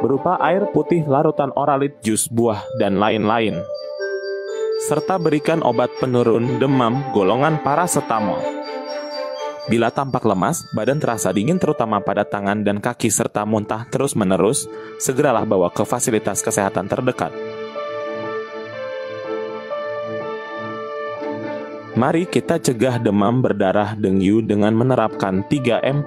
berupa air putih larutan oralit, jus buah, dan lain-lain. Serta berikan obat penurun demam golongan parasetamol. Bila tampak lemas, badan terasa dingin terutama pada tangan dan kaki serta muntah terus-menerus, segeralah bawa ke fasilitas kesehatan terdekat. Mari kita cegah demam berdarah dengue dengan menerapkan 3M+.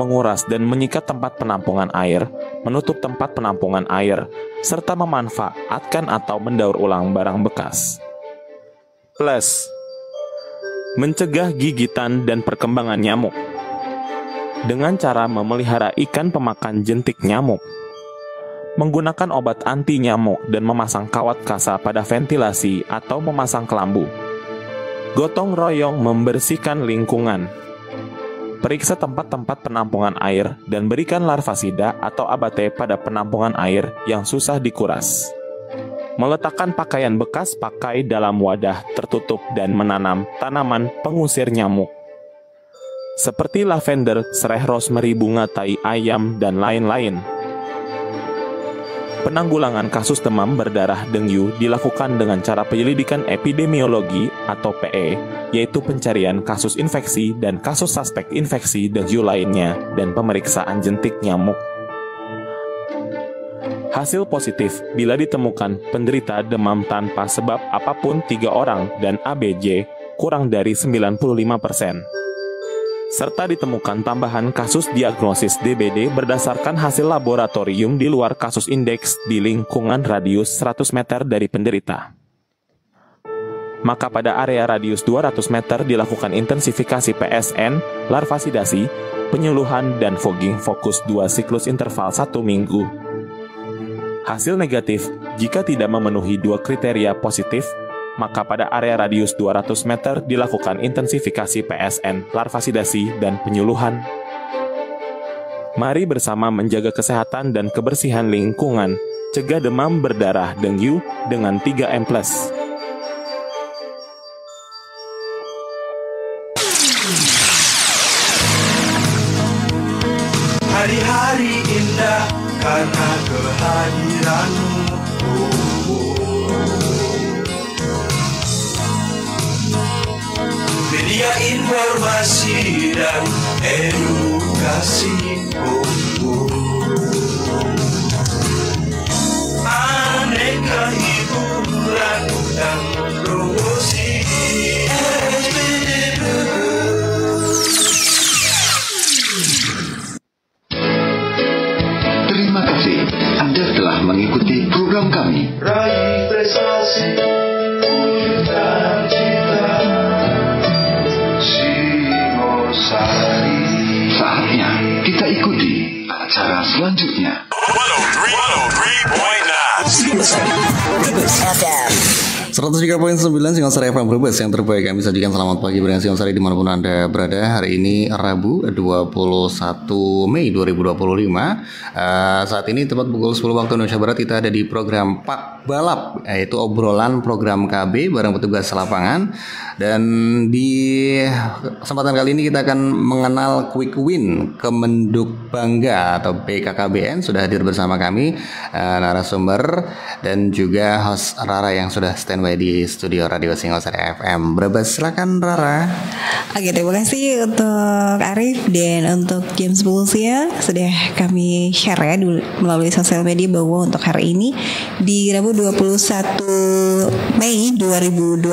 Menguras dan menyikat tempat penampungan air, menutup tempat penampungan air, serta memanfaatkan atau mendaur ulang barang bekas. Plus, mencegah gigitan dan perkembangan nyamuk dengan cara memelihara ikan pemakan jentik nyamuk, menggunakan obat anti nyamuk dan memasang kawat kasa pada ventilasi atau memasang kelambu. Gotong royong membersihkan lingkungan. Periksa tempat-tempat penampungan air dan berikan larvasida atau abate pada penampungan air yang susah dikuras. Meletakkan pakaian bekas pakai dalam wadah tertutup dan menanam tanaman pengusir nyamuk seperti lavender, serai rosemary, bunga tai ayam, dan lain-lain. Penanggulangan kasus demam berdarah dengue dilakukan dengan cara penyelidikan epidemiologi atau PE, yaitu pencarian kasus infeksi dan kasus suspek infeksi dengue lainnya dan pemeriksaan jentik nyamuk. Hasil positif bila ditemukan penderita demam tanpa sebab apapun 3 orang dan ABJ kurang dari 95%. Serta ditemukan tambahan kasus diagnosis DBD berdasarkan hasil laboratorium di luar kasus indeks di lingkungan radius 100 meter dari penderita. Maka pada area radius 200 meter dilakukan intensifikasi PSN, larvasidasi, penyuluhan, dan fogging fokus 2 siklus interval 1 minggu. Hasil negatif, jika tidak memenuhi 2 kriteria positif, maka pada area radius 200 meter dilakukan intensifikasi PSN, larvasidasi, dan penyuluhan. Mari bersama menjaga kesehatan dan kebersihan lingkungan, cegah demam berdarah dengue dengan 3M+. Hari-hari indah karena kehadiranmu. Media informasi dan edukasi. Aneka hiburan dan promosi. Terima kasih Anda telah mengikuti program kami. Raih prestasi, wujudkan cita, Singosari. Saatnya kita ikuti acara selanjutnya. 103.9 Singosari FM Brebes, yang terbaik kami sajikan. Selamat pagi dengan Singosari dimanapun Anda berada. Hari ini Rabu 21 Mei 2025. Saat ini tepat pukul 10 waktu Indonesia Barat, kita ada di program Pak Balap, yaitu obrolan program KB bareng petugas lapangan. Dan di kesempatan kali ini kita akan mengenal Quick Win Kemenduk Bangga atau BKKBN. Sudah hadir bersama kami narasumber dan juga host Rara yang sudah standby di studio Radio Singosari FM Brebes. Silakan Rara. Oke, terima kasih untuk Arif dan untuk James Bulsia sudah kami share ya melalui sosial media bahwa untuk hari ini di Rabu 21 Mei 2025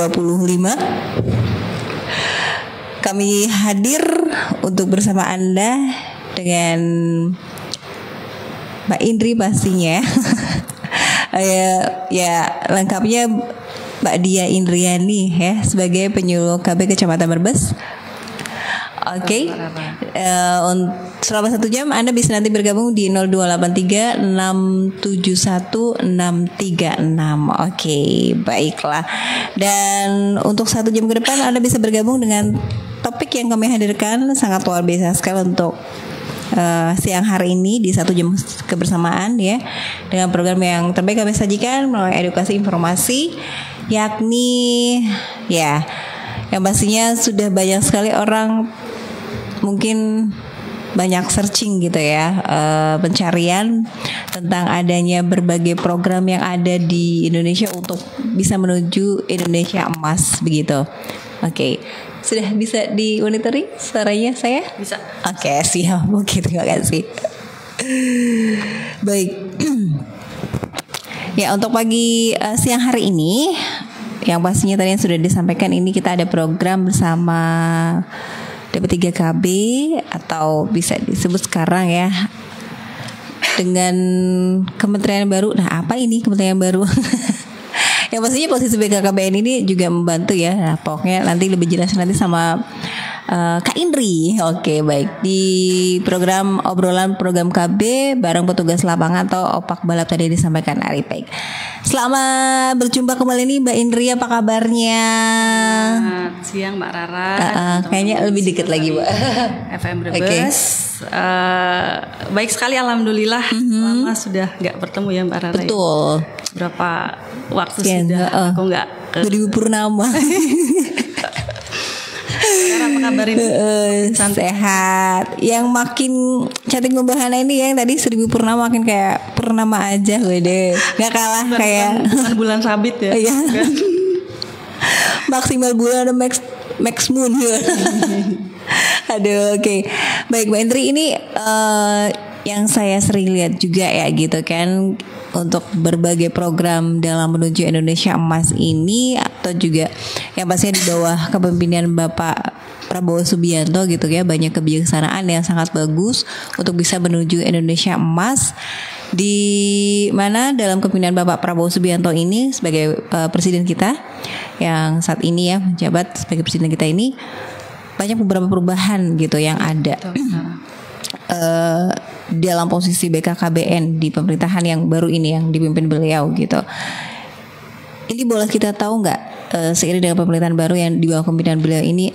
kami hadir untuk bersama Anda dengan Mbak Indri pastinya. Ya lengkapnya Mbak Dia Indriani ya sebagai penyuluh KB Kecamatan Brebes. Oke. Selama 1 jam Anda bisa nanti bergabung di 0283 671 636. Oke, baiklah. Dan untuk 1 jam ke depan Anda bisa bergabung dengan topik yang kami hadirkan sangat luar biasa sekali untuk siang hari ini di 1 jam kebersamaan ya, dengan program yang terbaik kami sajikan melalui edukasi informasi, yakni ya yang pastinya sudah banyak sekali orang mungkin banyak searching gitu ya, pencarian tentang adanya berbagai program yang ada di Indonesia untuk bisa menuju Indonesia emas begitu. Oke, sudah bisa dimonitoring suaranya saya? Bisa. Oke, siap. Oke, terima kasih. Baik. Ya, untuk pagi siang hari ini, yang pastinya tadi yang sudah disampaikan, ini kita ada program bersama DP3KB atau bisa disebut sekarang ya dengan kementerian baru. Nah, apa ini kementerian baru? Yang pastinya posisi BKKBN ini juga membantu ya. Nah, pokoknya nanti lebih jelas nanti sama Kak Indri. Oke, baik. Di program obrolan program KB bareng petugas lapangan atau opak balap tadi disampaikan Arifek. Selamat berjumpa kembali nih Mbak Indri, apa kabarnya? Selamat siang Mbak Rara. Kayaknya lebih dikit lagi Mbak. FM Brebes. Baik sekali, alhamdulillah. Lama sudah nggak bertemu ya Mbak Rara. Betul. Berapa waktu Sekian, sudah aku nggak ke 2000 purnama. Apa kabar ini? Sehat. Yang makin cantik membahana ini yang tadi 1000 purnama makin kayak purnama aja wede. Gak kalah kayak bukan bulan sabit ya. Iya. Maksimal bulan max moon ya. Aduh, oke. Baik Mbak Indri, ini yang saya sering lihat juga ya gitu kan, untuk berbagai program dalam menuju Indonesia Emas ini, atau juga yang pastinya di bawah kepemimpinan Bapak Prabowo Subianto gitu ya, banyak kebijaksanaan yang sangat bagus untuk bisa menuju Indonesia Emas, di mana dalam kepemimpinan Bapak Prabowo Subianto ini sebagai presiden kita yang saat ini ya menjabat sebagai presiden kita ini, banyak beberapa perubahan gitu yang ada. Dalam posisi BKKBN di pemerintahan yang baru ini yang dipimpin beliau gitu. Ini boleh kita tahu nggak seiring dengan pemerintahan baru yang di bawah kepemimpinan beliau ini,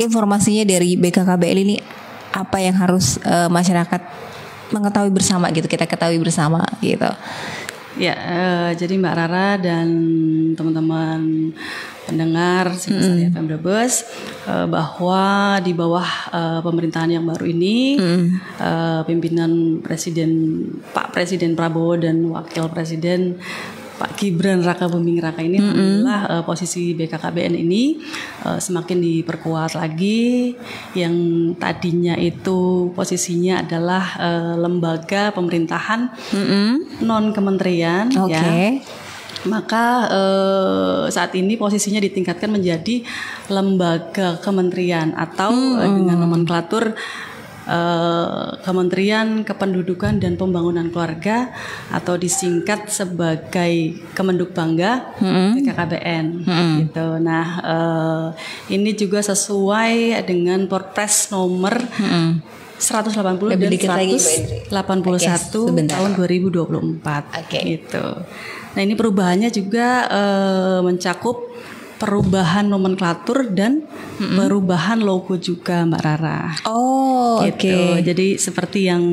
informasinya dari BKKBN ini apa yang harus masyarakat mengetahui bersama gitu, kita ketahui bersama gitu. Ya, jadi Mbak Rara dan teman-teman pendengar Simasari FM Brebes, bahwa di bawah pemerintahan yang baru ini, pimpinan Pak Presiden Prabowo dan Wakil Presiden Pak Gibran Raka Buming Raka ini, alhamdulillah posisi BKKBN ini semakin diperkuat lagi. Yang tadinya itu posisinya adalah lembaga pemerintahan non kementerian, ya. Maka saat ini posisinya ditingkatkan menjadi lembaga kementerian atau dengan nomenklatur Kementerian Kependudukan dan Pembangunan Keluarga atau disingkat sebagai Kemenduk Bangga BKKBN gitu. Nah, ini juga sesuai dengan Perpres nomor 180 dan 181 tahun 2024 gitu. Nah, ini perubahannya juga mencakup perubahan nomenklatur dan perubahan logo juga Mbak Rara. Oh, gitu. oke. Jadi seperti yang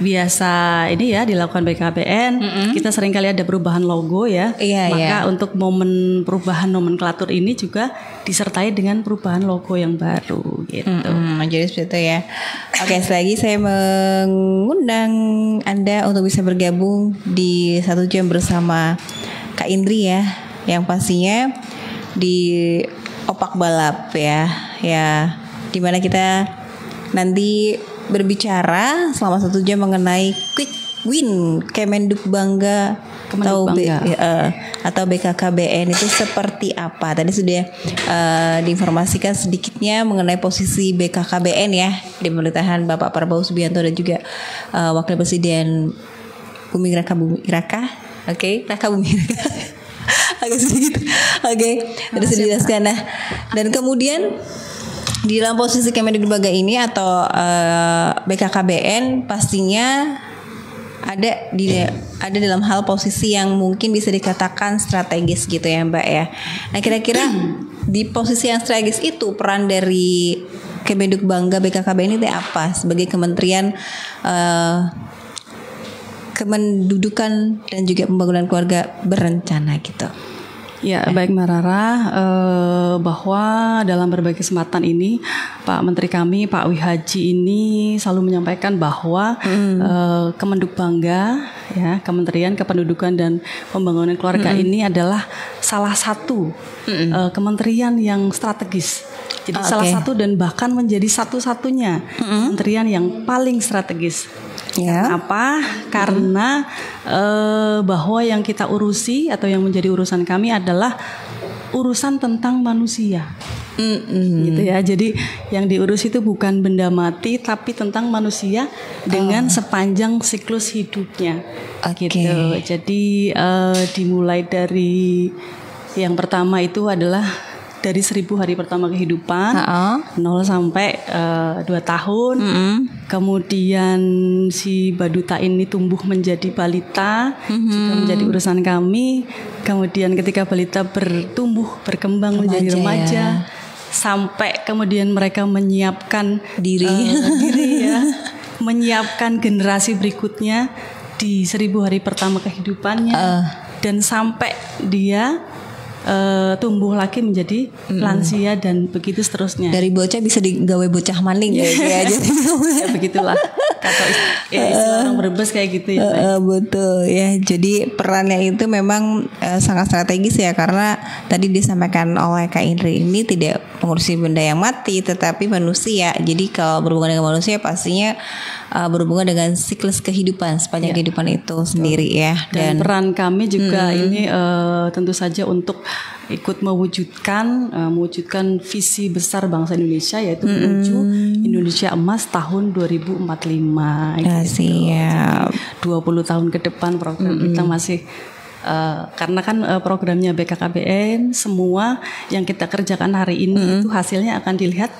biasa ini ya dilakukan BKKBN, kita sering kali ada perubahan logo ya. Maka untuk momen perubahan nomenklatur ini juga disertai dengan perubahan logo yang baru gitu. Jadi seperti itu ya. Oke, sekali lagi saya mengundang Anda untuk bisa bergabung di 1 jam bersama Kak Indri ya, yang pastinya di opak balap ya, dimana kita nanti berbicara selama 1 jam mengenai quick win Kemenduk Bangga atau BKKBN itu seperti apa. Tadi sudah diinformasikan sedikitnya mengenai posisi BKKBN ya di pemerintahan Bapak Prabowo Subianto dan juga Wakil Presiden Buming Raka. Oke, Raka Buming Raka. Agak sedikit. Oke, tadi sudah dijelaskan. Nah, dan kemudian di dalam posisi Kemenduk Bangga ini atau BKKBN pastinya ada dalam hal posisi yang mungkin bisa dikatakan strategis gitu ya Mbak ya. Nah, kira-kira di posisi yang strategis itu peran dari Kemenduk Bangga BKKBN ini apa sebagai Kementerian Kependudukan dan juga Pembangunan Keluarga berencana gitu. Ya, baik Mbak Rara, bahwa dalam berbagai kesempatan ini Pak Menteri kami Pak Wihaji ini selalu menyampaikan bahwa Kemenduk Bangga, ya, Kementerian Kependudukan dan Pembangunan Keluarga ini adalah salah satu kementerian yang strategis. Jadi salah satu dan bahkan menjadi satu-satunya kementerian yang paling strategis. Kenapa? Karena bahwa yang kita urusi atau yang menjadi urusan kami adalah urusan tentang manusia, gitu ya. Jadi yang diurus itu bukan benda mati, tapi tentang manusia dengan sepanjang siklus hidupnya, gitu. Jadi dimulai dari yang pertama itu adalah dari 1000 hari pertama kehidupan, 0 sampai 2 tahun. Kemudian si Baduta ini tumbuh menjadi balita, juga menjadi urusan kami. Kemudian ketika balita bertumbuh, berkembang menjadi remaja, sampai kemudian mereka menyiapkan diri ya, menyiapkan generasi berikutnya di 1000 hari pertama kehidupannya, dan sampai dia tumbuh lagi menjadi lansia dan begitu seterusnya. Dari bocah bisa digawe bocah maning ya, ya begitulah kata istilah orang Brebes kayak gitu ya. Betul ya. Jadi perannya itu memang sangat strategis ya, karena tadi disampaikan oleh Kak Indri ini tidak mengurusi benda yang mati tetapi manusia. Jadi kalau berhubungan dengan manusia pastinya berhubungan dengan siklus kehidupan sepanjang kehidupan itu sendiri ya. Dan peran kami juga ini tentu saja untuk ikut mewujudkan visi besar bangsa Indonesia, yaitu menuju Indonesia Emas tahun 2045. Siap. 20 tahun ke depan program kita masih karena kan programnya BKKBN, semua yang kita kerjakan hari ini itu hasilnya akan dilihat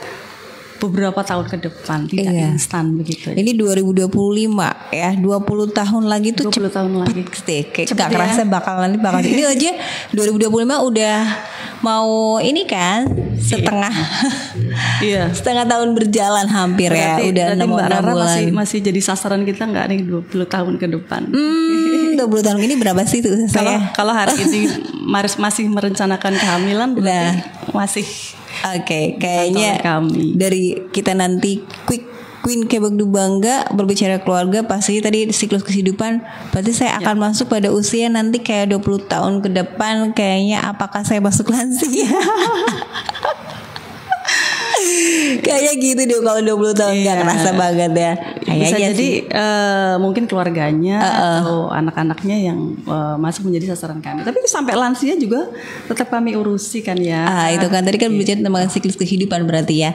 beberapa tahun ke depan, tidak instan begitu. Ini 2025 ya, 20 tahun lagi tuh 20 tahun lagi. Kayak gak kerasa bakal ini aja 2025 udah mau ini kan setengah setengah tahun berjalan hampir. Berarti, ya udah 6 bulan. Masih jadi sasaran kita nggak nih 20 tahun ke depan. 20 tahun ini berapa sih tuh saya? Kalau hari ini masih merencanakan kehamilan, masih kayaknya dari kita nanti Queen Kemenduk Bangga berbicara keluarga, pasti tadi siklus kehidupan, berarti saya akan masuk pada usia nanti kayak 20 tahun ke depan, kayaknya apakah saya masuk lansia? Kayaknya gitu deh kalau 20 tahun nggak kerasa banget ya. Bisa jadi mungkin keluarganya atau anak-anaknya yang masuk menjadi sasaran kami. Tapi sampai lansia juga tetap kami urusi kan ya. Itu kan tadi kan bicara tentang siklus kehidupan berarti ya.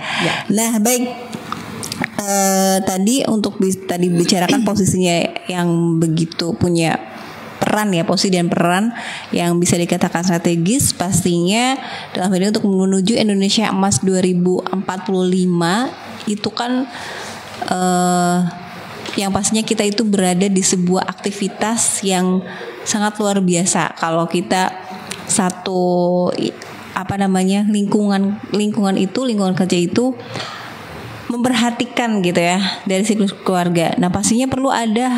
Nah baik. Tadi untuk tadi bicarakan posisinya yang begitu punya peran ya, posisi dan peran yang bisa dikatakan strategis pastinya dalam hal ini untuk menuju Indonesia Emas 2045 itu kan yang pastinya kita itu berada di sebuah aktivitas yang sangat luar biasa. Kalau kita satu lingkungan kerja itu memperhatikan gitu ya dari siklus keluarga. Nah pastinya perlu ada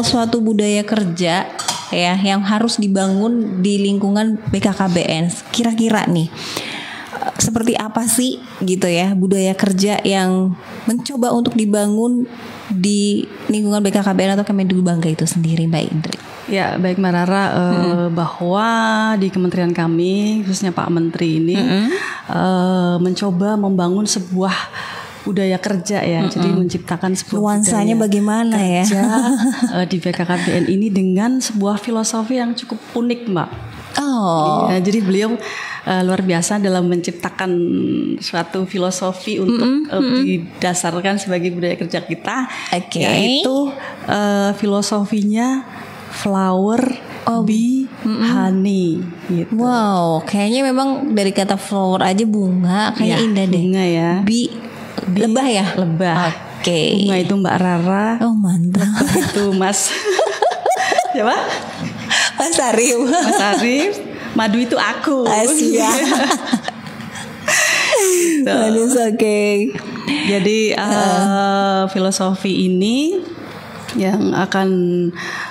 suatu budaya kerja ya yang harus dibangun di lingkungan BKKBN. Kira-kira nih seperti apa sih gitu ya budaya kerja yang mencoba untuk dibangun di lingkungan BKKBN atau Kemenduk Bangga itu sendiri, Mbak Indri? Ya baik Mbak Rara, bahwa di kementerian kami khususnya Pak Menteri ini mencoba membangun sebuah budaya kerja ya, jadi menciptakan sebuah nuansanya bagaimana kerja, ya di BKKBN ini dengan sebuah filosofi yang cukup unik Mbak. Ya, jadi beliau luar biasa dalam menciptakan suatu filosofi untuk didasarkan sebagai budaya kerja kita, yaitu filosofinya flower, bee, honey gitu. Wow, kayaknya memang dari kata flower aja bunga, kayaknya indah deh. Bunga ya. Bee lebah ya? Lebah. Bunga itu Mbak Rara. Oh mantap. Itu Mas. Siapa? Mas Arif. Madu itu aku. Asia. Bagus, Jadi filosofi ini yang akan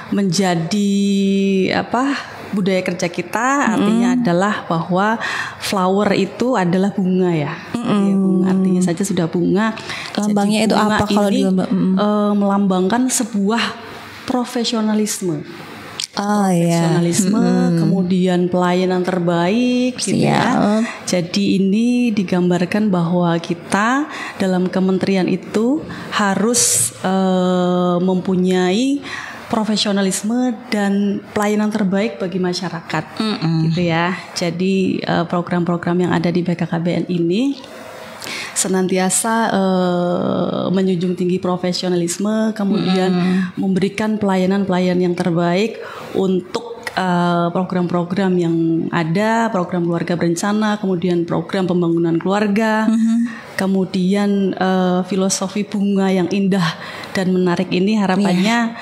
menjadi budaya kerja kita artinya adalah bahwa flower itu adalah bunga ya. Ya, bunga artinya saja sudah bunga. Lambangnya Jadi itu bunga apa kalau ini, melambangkan sebuah profesionalisme. Profesionalisme, kemudian pelayanan terbaik gitu ya. Jadi ini digambarkan bahwa kita dalam kementerian itu harus mempunyai profesionalisme dan pelayanan terbaik bagi masyarakat gitu ya. Jadi program-program yang ada di BKKBN ini senantiasa menjunjung tinggi profesionalisme, kemudian memberikan pelayanan-pelayanan yang terbaik untuk program-program yang ada, program keluarga berencana, kemudian program pembangunan keluarga, kemudian filosofi bunga yang indah dan menarik ini harapannya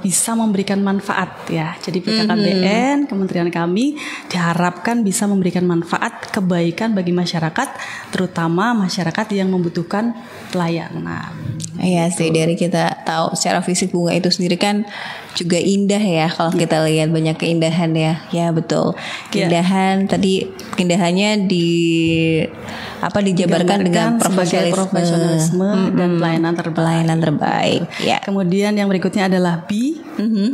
bisa memberikan manfaat ya. Jadi BKKBN, kementerian kami diharapkan bisa memberikan manfaat kebaikan bagi masyarakat, terutama masyarakat yang membutuhkan pelayanan. Iya sih, dari kita tahu secara fisik bunga itu sendiri kan juga indah ya. Kalau kita lihat banyak keindahan ya. Ya betul. Keindahan tadi keindahannya dijabarkan dengan profesionalisme dan pelayanan terbaik. Ya. Kemudian yang berikutnya adalah bi.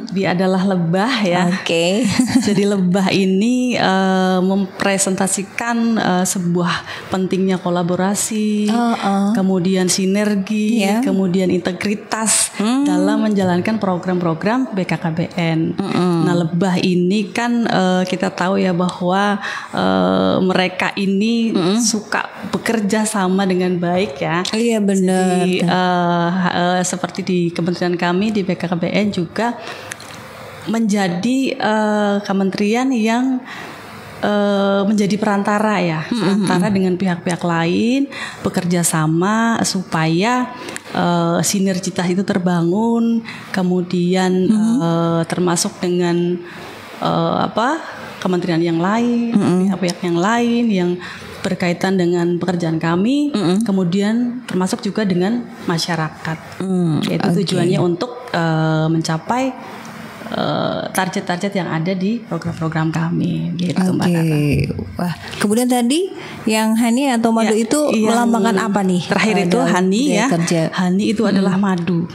Bi adalah lebah ya. Oke. Jadi lebah ini mempresentasikan sebuah pentingnya kolaborasi, kemudian sinergi, kemudian integritas dalam menjalankan program-program BKKBN. Nah, lebah ini kan kita tahu ya bahwa mereka ini suka bekerja sama dengan baik ya. Iya benar. Jadi seperti di kementerian kami di BKKBN juga menjadi kementerian yang menjadi perantara ya, perantara dengan pihak-pihak lain, bekerja sama supaya sinergitas itu terbangun, kemudian termasuk dengan kementerian yang lain, pihak-pihak yang lain yang berkaitan dengan pekerjaan kami, kemudian termasuk juga dengan masyarakat. Yaitu tujuannya untuk mencapai target-target yang ada di program-program kami gitu Mbak Tata. Wah, kemudian tadi yang Hani atau madu itu melambangkan apa nih? Terakhir itu Hani ya. Kerja. Hani itu adalah madu.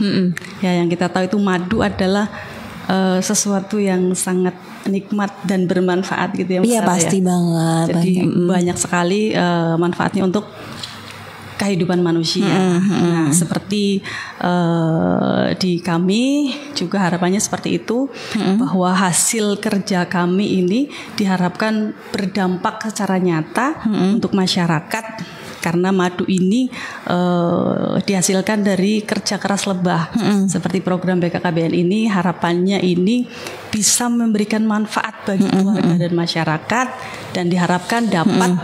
Ya, yang kita tahu itu madu adalah sesuatu yang sangat nikmat dan bermanfaat gitu ya. Iya pasti banget. Jadi banyak sekali manfaatnya untuk kehidupan manusia. Nah, seperti di kami juga harapannya seperti itu, bahwa hasil kerja kami ini diharapkan berdampak secara nyata untuk masyarakat, karena madu ini dihasilkan dari kerja keras lebah. Seperti program BKKBN ini harapannya ini bisa memberikan manfaat bagi keluarga dan masyarakat, dan diharapkan dapat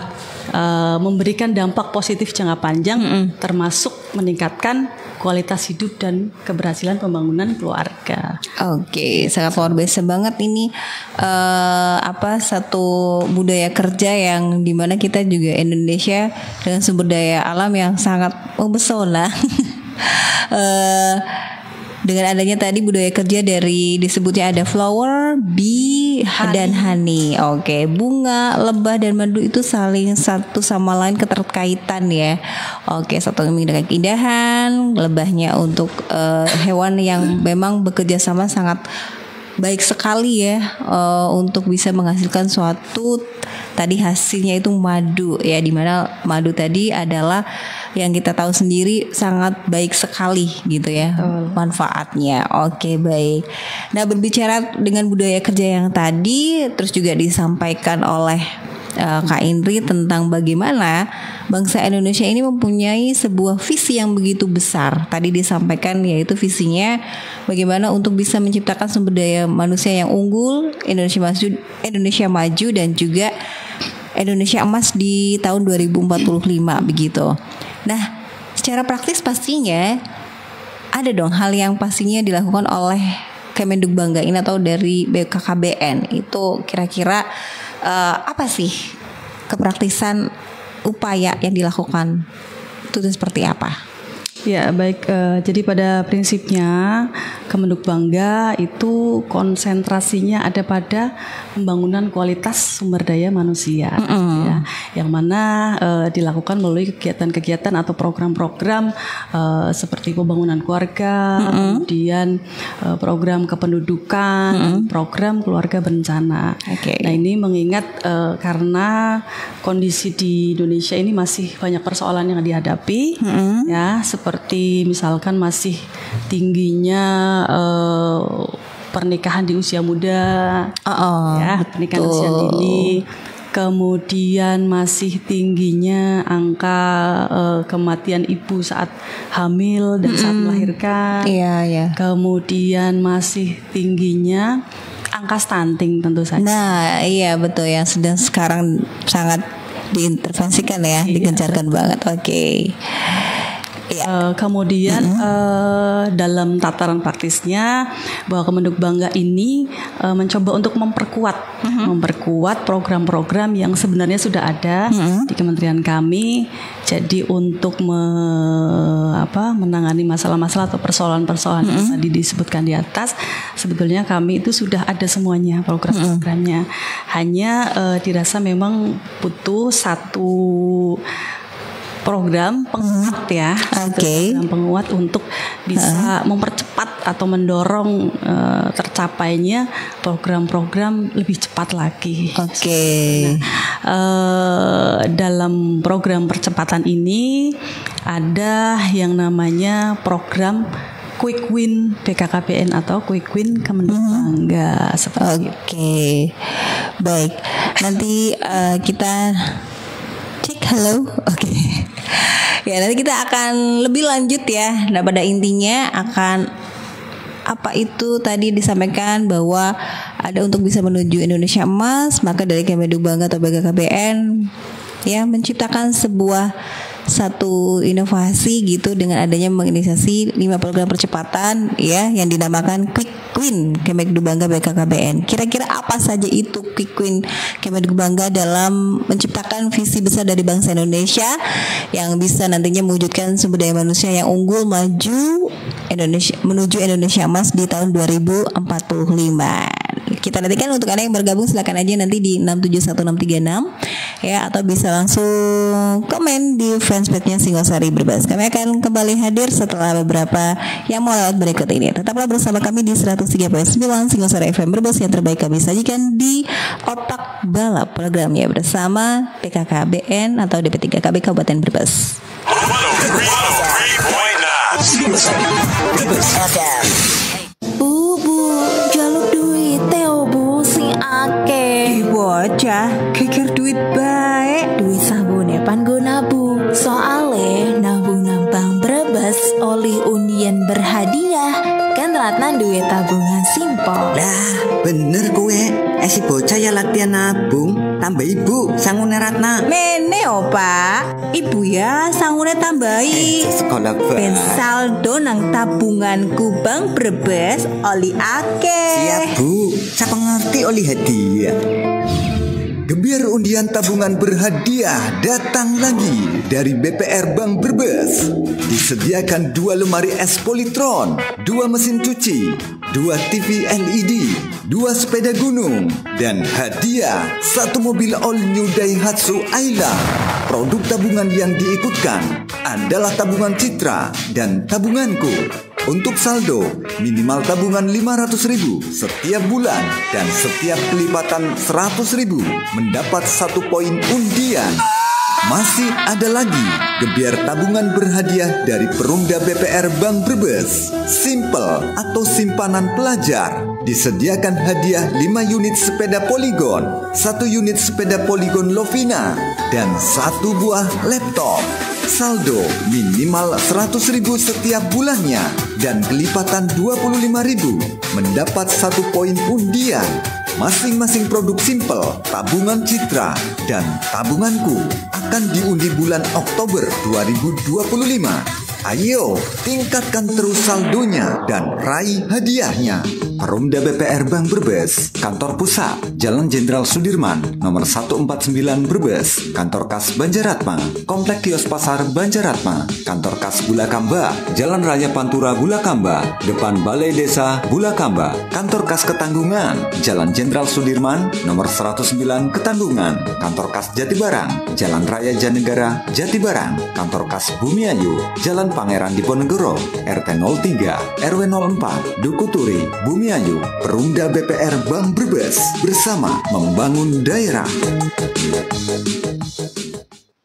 memberikan dampak positif jangka panjang, termasuk meningkatkan kualitas hidup dan keberhasilan pembangunan keluarga. Oke, sangat luar biasa banget ini satu budaya kerja yang dimana kita juga Indonesia dengan sumber daya alam yang sangat mempesona. Dengan adanya tadi budaya kerja dari disebutnya ada flower, bee, dan honey. Oke, bunga, lebah dan madu itu saling satu sama lain keterkaitan ya. Oke, satu dengan keindahan, lebahnya untuk hewan yang memang bekerja sama sangat baik sekali ya, untuk bisa menghasilkan suatu tadi hasilnya itu madu ya, dimana madu tadi adalah yang kita tahu sendiri sangat baik sekali gitu ya manfaatnya. Oke, baik. Nah, berbicara dengan budaya kerja yang tadi terus juga disampaikan oleh Kak Indri tentang bagaimana bangsa Indonesia ini mempunyai sebuah visi yang begitu besar. Tadi disampaikan yaitu visinya bagaimana untuk bisa menciptakan sumber daya manusia yang unggul, Indonesia maju dan juga Indonesia emas di tahun 2045 begitu. Nah, secara praktis pastinya ada dong hal yang pastinya dilakukan oleh Kemenduk Banggain atau dari BKKBN. Itu kira-kira apa sih kepraktisan upaya yang dilakukan? Itu seperti apa? Ya baik, jadi pada prinsipnya Kemenhub Bangga itu konsentrasinya ada pada pembangunan kualitas sumber daya manusia, ya, yang mana dilakukan melalui kegiatan-kegiatan atau program-program seperti pembangunan keluarga, kemudian program kependudukan, program keluarga berencana. Nah ini mengingat karena kondisi di Indonesia ini masih banyak persoalan yang dihadapi, ya seperti misalkan masih tingginya pernikahan di usia muda, ya pernikahan usia dini, kemudian masih tingginya angka kematian ibu saat hamil dan saat melahirkan, kemudian masih tingginya angka stunting tentu saja. Nah iya betul, yang sedang sekarang sangat diintervensikan ya, digencarkan banget. Kemudian dalam tataran praktisnya bahwa Kemenhub Bangga ini mencoba untuk memperkuat program-program yang sebenarnya sudah ada di kementerian kami. Jadi untuk menangani masalah-masalah atau persoalan-persoalan yang tadi disebutkan di atas, sebetulnya kami itu sudah ada semuanya program-programnya. Hanya dirasa memang butuh satu program penguat ya, program penguat untuk bisa mempercepat atau mendorong tercapainya program-program lebih cepat lagi. Dalam program percepatan ini ada yang namanya program Quick Win BKKBN atau Quick Win Kemenhub Bangga seperti itu. Baik, nanti kita cek ya nanti kita akan lebih lanjut ya. Nah pada intinya akan apa itu tadi disampaikan bahwa ada untuk bisa menuju Indonesia Emas, maka dari Kemenhub Bangga atau BKKBN ya menciptakan satu inovasi gitu dengan adanya menginisiasi 5 program percepatan ya yang dinamakan Quick Win Kemenhub Bangga BKKBN. Kira-kira apa saja itu Quick Win Kemenhub Bangga dalam menciptakan visi besar dari bangsa Indonesia yang bisa nantinya mewujudkan sumber daya manusia yang unggul maju menuju Indonesia Emas di tahun 2045. Kita nantikan untuk Anda yang bergabung silakan aja nanti di 671636 ya, atau bisa langsung komen di fanspage-nya Singosari Brebes. Kami akan kembali hadir setelah beberapa yang mau lewat berikut ini. Tetaplah bersama kami di 103.9 Singosari FM Brebes, yang terbaik kami sajikan di Otak Balap programnya bersama PKKBN atau DP3KB Kabupaten Brebes. Bocah kikir duit baik, duit sabune panggo nabung, soale nabung nampang Brebes oleh undian berhadiah kan ratna duit tabungan simpel. Lah bener kowe, si bocah ya latihan nabung, tambah ibu sangune ratna. Mene opa, ibu ya sangune tambahi. Sekolah ben saldo nang tabunganku Bank Brebes oli akeh. Siap bu, siapa ngerti oli hadiah. Gebiar undian tabungan berhadiah datang lagi dari BPR Bank Brebes. Disediakan 2 lemari es Polytron, 2 mesin cuci, 2 TV LED, 2 sepeda gunung, dan hadiah 1 mobil all new Daihatsu Ayla. Produk tabungan yang diikutkan adalah tabungan Citra dan tabunganku. Untuk saldo, minimal tabungan 500.000 setiap bulan dan setiap kelipatan 100.000 mendapat 1 poin undian. Masih ada lagi gebiar tabungan berhadiah dari Perumda BPR Bank Brebes. Simple atau simpanan pelajar. Disediakan hadiah 5 unit sepeda Polygon, 1 unit sepeda Polygon Lovina, dan 1 buah laptop. Saldo minimal 100.000 setiap bulannya dan kelipatan 25.000 mendapat 1 poin undian. Masing-masing produk Simple, tabungan Citra, dan tabunganku akan diundi bulan Oktober 2025. Ayo, tingkatkan terus saldonya dan raih hadiahnya. Perumda BPR Bank Brebes. Kantor Pusat, Jalan Jenderal Sudirman, nomor 149 Brebes. Kantor Kas Banjaratma, Komplek Kios Pasar Banjaratma. Kantor Kas Bulakamba, Jalan Raya Pantura Bulakamba, depan Balai Desa Bulakamba. Kantor Kas Ketanggungan, Jalan Jenderal Sudirman, nomor 109 Ketanggungan. Kantor Kas Jatibarang, Jalan Raya Janegara Jatibarang. Kantor Kas Bumiayu, Jalan Pangeran Diponegoro, RT 03 RW 04 Dukuturi Bumiayu. Perumda BPR Bank Brebes, bersama membangun daerah.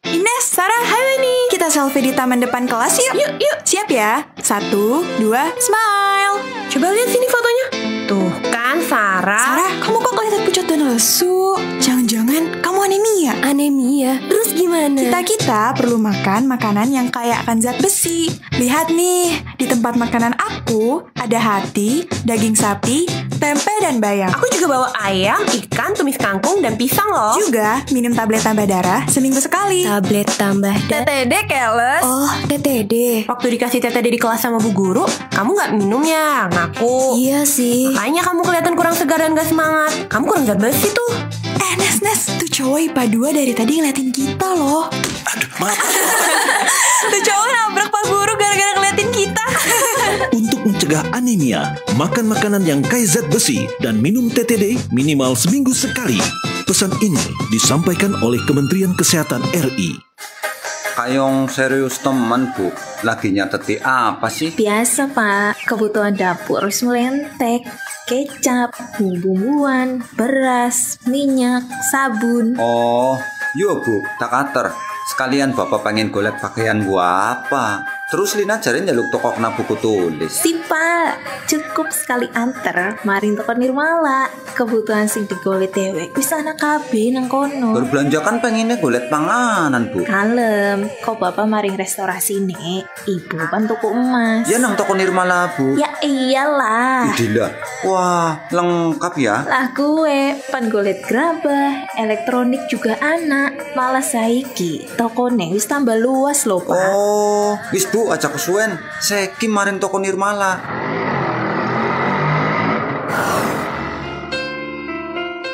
Ines, Sarah, halo nih. Kita selfie di taman depan kelas yuk. Yuk. Siap ya? 1, 2, smile. Coba lihat sini fotonya. Tuh kan, Sarah, kamu kok kelihatan pucat dan lesu? Jangan-jangan kamu anemia? Anemia? Terus gimana? Kita perlu makan makanan yang kaya akan zat besi. Lihat nih, di tempat makanan aku ada hati, daging sapi, tempe dan bayam. Aku juga bawa ayam, ikan, tumis kangkung, dan pisang loh. Juga minum tablet tambah darah seminggu sekali. Tablet tambah darah? TTD, Keles. Oh, TTD. Waktu dikasih TTD di kelas sama bu guru, kamu nggak minum ya? Ngaku. Iya sih. Makanya kamu kelihatan kurang segar dan gak semangat. Kamu kurang zat besi tuh. Nes, tuh cowok IPA 2 dari tadi ngeliatin kita loh. Aduh, maaf. Tuh cowok nabrak pak guru gara-gara ngeliatin kita. Untuk mencegah anemia, makan makanan yang kaya zat besi dan minum TTD minimal seminggu sekali. Pesan ini disampaikan oleh Kementerian Kesehatan RI. Kayong serius teman, Bu. Lagi nyateti apa sih? Biasa, Pak. Kebutuhan dapur harus melentek. Kecap, bumbu-bumbuan, beras, minyak, sabun. Oh, yuk Bu, tak ater. Sekalian Bapak pengen golek pakaian gua apa? Terus Lina jarin nyaluk toko kena buku tulis. Si Pak, cukup sekali anter maring toko Nirmala. Kebutuhan sing digolek dewek wis ana kabeh nang kono. Berbelanja kan pengennya golek panganan, Bu. Kalem, kok Bapak maring restorasi nih? Ibu kan toko emas. Ya nang toko Nirmala, Bu. Ya iyalah. Idilah. Wah, lengkap ya. Lah gue pan golek gerabah, elektronik juga anak. Malah saiki tokone wis tambah luas loh, Pak. Oh, wis Bu, aja kesuwen. Seki maring toko Nirmala.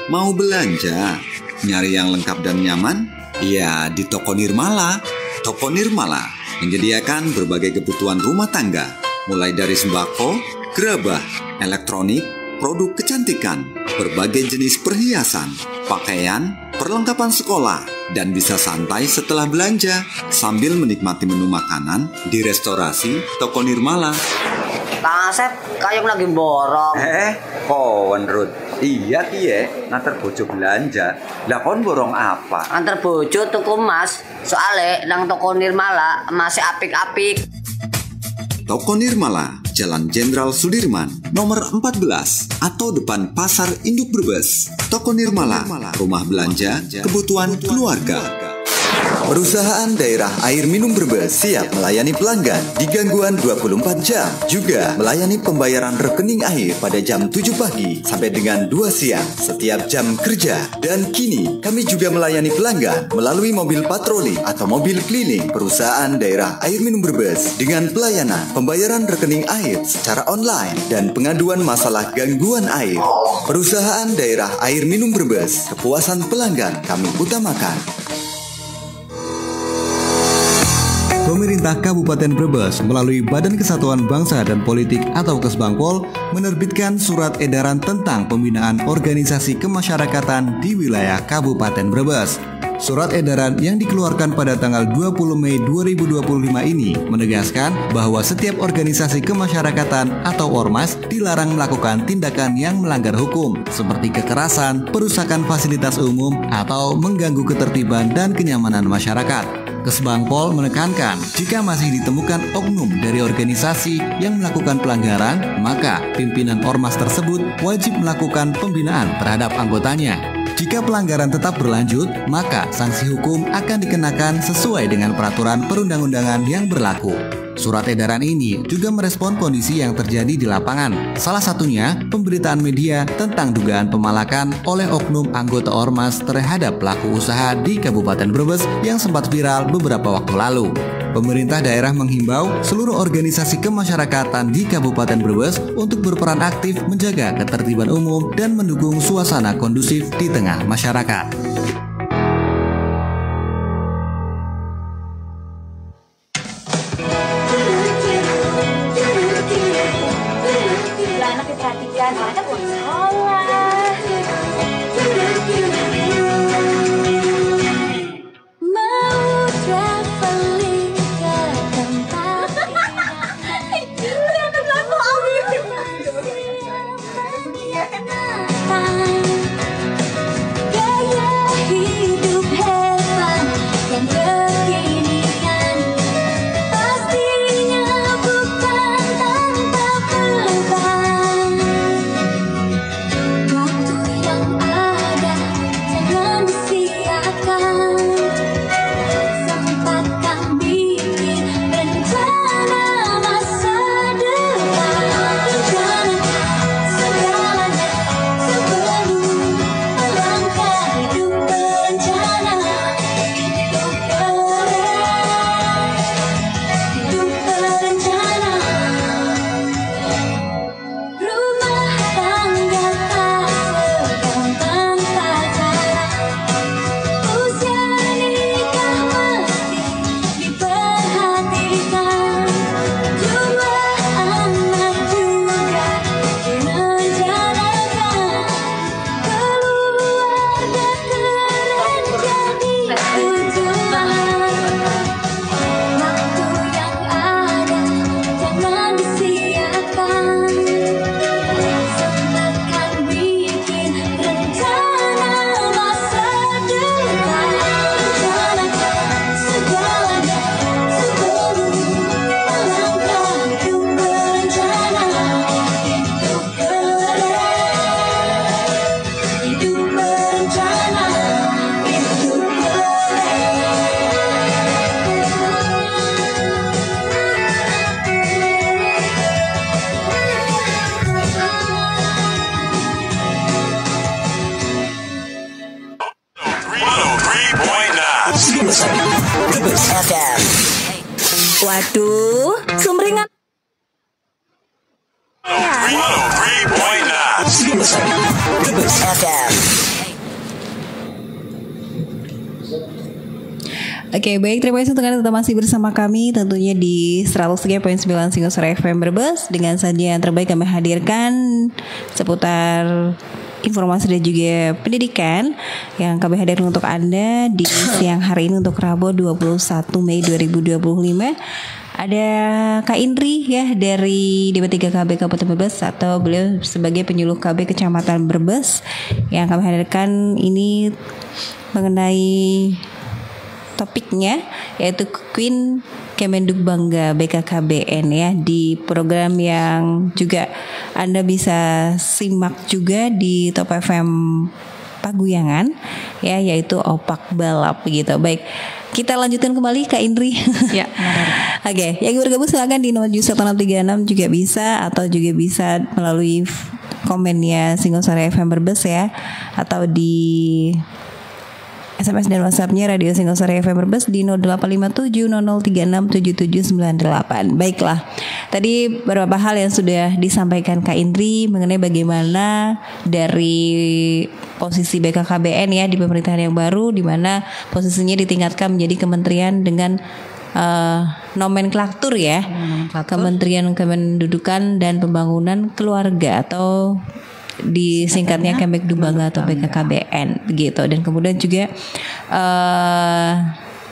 Mau belanja? Nyari yang lengkap dan nyaman? Ya, di toko Nirmala. Toko Nirmala menyediakan berbagai kebutuhan rumah tangga, mulai dari sembako, gerabah, elektronik, produk kecantikan, berbagai jenis perhiasan, pakaian, perlengkapan sekolah, dan bisa santai setelah belanja sambil menikmati menu makanan di restorasi toko Nirmala. Kang Asep, kayong lagi borong. Kawan Rud. Iya Kie, nganter bojo belanja. Lah kon borong apa? Antar bojo tuku emas. Soale nang toko Nirmala masih apik-apik. Toko Nirmala, Jalan Jenderal Sudirman, nomor 14, atau depan Pasar Induk Brebes. Toko Nirmala, rumah belanja, kebutuhan keluarga. Perusahaan Daerah Air Minum Brebes siap melayani pelanggan di gangguan 24 jam. Juga melayani pembayaran rekening air pada jam 7 pagi sampai dengan 2 siang setiap jam kerja. Dan kini kami juga melayani pelanggan melalui mobil patroli atau mobil keliling Perusahaan Daerah Air Minum Brebes dengan pelayanan pembayaran rekening air secara online dan pengaduan masalah gangguan air. Perusahaan Daerah Air Minum Brebes, kepuasan pelanggan kami utamakan. Pemerintah Kabupaten Brebes melalui Badan Kesatuan Bangsa dan Politik atau Kesbangpol menerbitkan surat edaran tentang pembinaan organisasi kemasyarakatan di wilayah Kabupaten Brebes. Surat edaran yang dikeluarkan pada tanggal 20 Mei 2025 ini menegaskan bahwa setiap organisasi kemasyarakatan atau ormas dilarang melakukan tindakan yang melanggar hukum seperti kekerasan, perusakan fasilitas umum, atau mengganggu ketertiban dan kenyamanan masyarakat. Kesbangpol menekankan jika masih ditemukan oknum dari organisasi yang melakukan pelanggaran, maka pimpinan ormas tersebut wajib melakukan pembinaan terhadap anggotanya. Jika pelanggaran tetap berlanjut, maka sanksi hukum akan dikenakan sesuai dengan peraturan perundang-undangan yang berlaku. Surat edaran ini juga merespon kondisi yang terjadi di lapangan. Salah satunya pemberitaan media tentang dugaan pemalakan oleh oknum anggota Ormas terhadap pelaku usaha di Kabupaten Brebes yang sempat viral beberapa waktu lalu. Pemerintah daerah menghimbau seluruh organisasi kemasyarakatan di Kabupaten Brebes untuk berperan aktif menjaga ketertiban umum dan mendukung suasana kondusif di tengah masyarakat. Anak diperhatikan, soalnya buat sekolah. Mau traveling ke tempat ternyata lagu gaya hidup hebat yang kekinian pastinya bukan tanpa peluang. Waktu yang ada jangan disia-siakan. Sempatkan bikin rencana masa depan. Rencana segalanya sebelum melangkah. Hidup berencana, hidup berencana. Rumah tangga tak segampang pacaran. Usia nikah mesti diperhatikan. Jumlah anak juga direncanakan. Keluarga keren jadi tujuan. Waktu yang ada jangan disia-siakan. Sempatkan bikin rencana masa depan. Rencana segalanya sebelum melangkah. Hidup berencana, hidup keren. Hidup berencana, hidup Waduh, sumringah. Oke, baik, terima kasih untuk Anda tetap masih bersama kami tentunya di 103.9 Singosari FM Brebes. Dengan saja yang terbaik kami hadirkan seputar informasi dan juga pendidikan yang kami hadirkan untuk Anda di siang hari ini untuk Rabu 21 Mei 2025. Ada Kak Indri ya dari DP3 KB Kabupaten Brebes atau beliau sebagai penyuluh KB Kecamatan Brebes yang kami hadirkan ini mengenai topiknya yaitu Queen Kemenduk Bangga BKKBN ya, di program yang juga Anda bisa simak juga di Top FM Paguyangan ya, yaitu Opak Balap gitu. Baik, kita lanjutkan kembali Kak Indri. Ya, Oke, yang bergabung silakan di 01736 juga bisa, atau juga bisa melalui komennya Singosari FM Brebes ya, atau di SMS dan WhatsApp-nya Radio Singosari FM Brebes di 085700367798. Baiklah, tadi beberapa hal yang sudah disampaikan Kak Indri mengenai bagaimana dari posisi BKKBN ya di pemerintahan yang baru, di mana posisinya ditingkatkan menjadi kementerian dengan nomenklatur ya, Kementerian Kependudukan dan Pembangunan Keluarga atau disingkatnya Kemenduk Bangga atau BKKBN begitu. Dan kemudian juga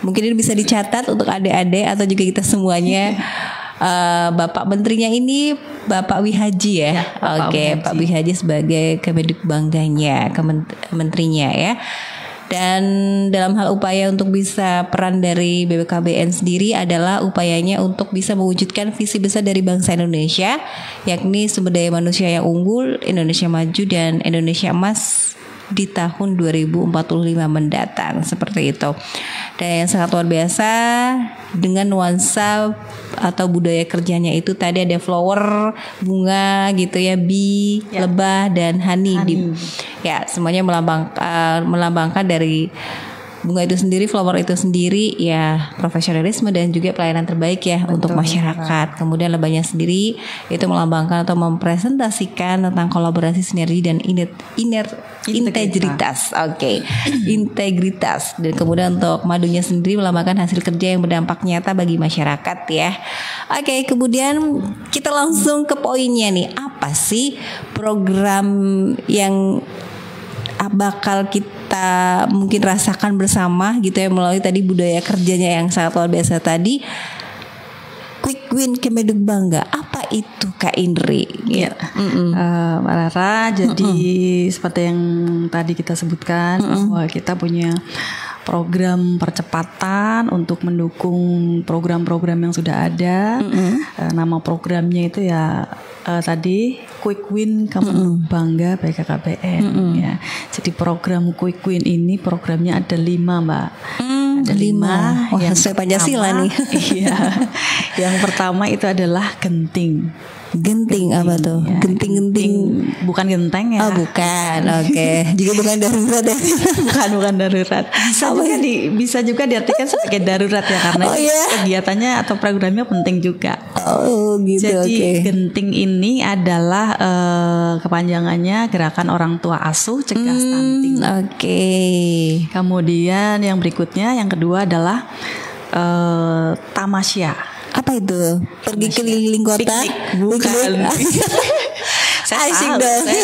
mungkin ini bisa dicatat untuk adik-adik atau juga kita semuanya. Bapak menterinya ini Bapak Wihaji ya. Oke, Pak Wihaji sebagai Kemenduk Bangganya, kementerinya ya. Dan dalam hal upaya untuk bisa peran dari BKKBN sendiri adalah upayanya untuk bisa mewujudkan visi besar dari bangsa Indonesia, yakni sumber daya manusia yang unggul, Indonesia maju dan Indonesia emas di tahun 2045 mendatang, seperti itu. Dan yang sangat luar biasa dengan nuansa atau budaya kerjanya itu tadi ada flower, bunga gitu ya, bee, lebah dan honey. Ya, semuanya melambangkan dari bunga itu sendiri, flower itu sendiri ya profesionalisme dan juga pelayanan terbaik ya untuk masyarakat. Kemudian lebahnya sendiri itu melambangkan atau mempresentasikan tentang kolaborasi, sinergi dan integritas. Integritas. Dan kemudian untuk madunya sendiri melambangkan hasil kerja yang berdampak nyata bagi masyarakat ya. Kemudian kita langsung ke poinnya nih. Apa sih program yang bakal kita mungkin rasakan bersama gitu ya melalui tadi budaya kerjanya yang sangat luar biasa tadi, Quick Win Kemenduk Bangga. Apa itu Kak Indri? Ya, Mbak Rara, jadi seperti yang tadi kita sebutkan bahwa kita punya program percepatan untuk mendukung program-program yang sudah ada. Nama programnya itu ya tadi Quick Win Kemenduk Bangga BKKBN ya. Jadi program Quick Win ini programnya ada 5 Mbak. Ada 5. Wah, sesuai Pancasila nih. Iya. Yang pertama itu adalah genting. Genting apa tuh? Ya, genting bukan genteng ya? Oh bukan, juga bukan darurat ya? bukan darurat. Bisa juga diartikan sebagai darurat ya karena kegiatannya atau programnya penting juga. Oh gitu. Jadi genting ini adalah kepanjangannya Gerakan Orang Tua Asuh Cegah Stunting. Kemudian yang berikutnya, yang kedua adalah tamasya. Apa itu? Pergi keliling kota? Piknik. Bukan. Saya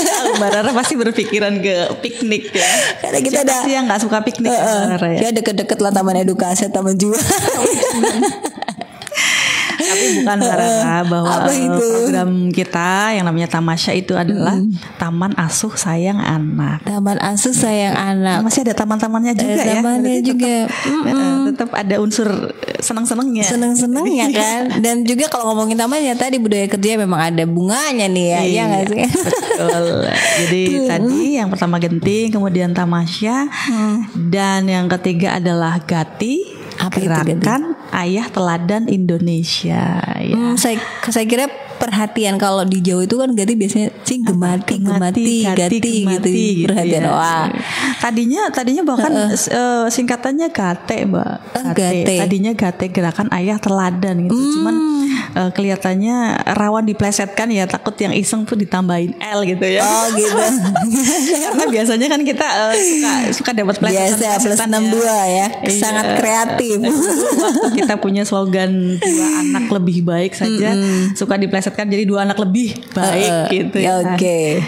tahu Mbak Rara pasti berpikiran ke piknik ya. Karena kita ada yang nggak suka piknik ya deket-deket lah Taman Edukasi, Taman Jual. Tapi bukan karena bahwa program kita yang namanya Tamasya itu adalah Taman Asuh Sayang Anak. Taman Asuh Sayang Anak. Masih ada taman-tamannya juga ya. Tamannya juga. Tetap ada unsur senang-senangnya. Senang-senangnya kan. Dan juga kalau ngomongin tamannya tadi budaya kerja memang ada bunganya nih ya. Iya nggak sih? Betul. Jadi tadi yang pertama genting, kemudian Tamasya, dan yang ketiga adalah Gati. Gerakan Ayah Teladan Indonesia ya. Saya kira perhatian kalau di Jawa itu kan Gati biasanya gemati gitu perhatian. Ya. Wah. Tadinya bahkan singkatannya Gate Mbak. Gate. Tadinya Gate Gerakan Ayah Teladan gitu. Cuman kelihatannya rawan diplesetkan ya, takut yang iseng tuh ditambahin L gitu ya. Oh gitu. Karena biasanya kan kita suka dapat plesetan. Biasa plus 62 ya. Sangat kreatif. Waktu kita punya slogan 2 anak lebih baik saja suka diplesetkan jadi 2 anak lebih baik gitu ya.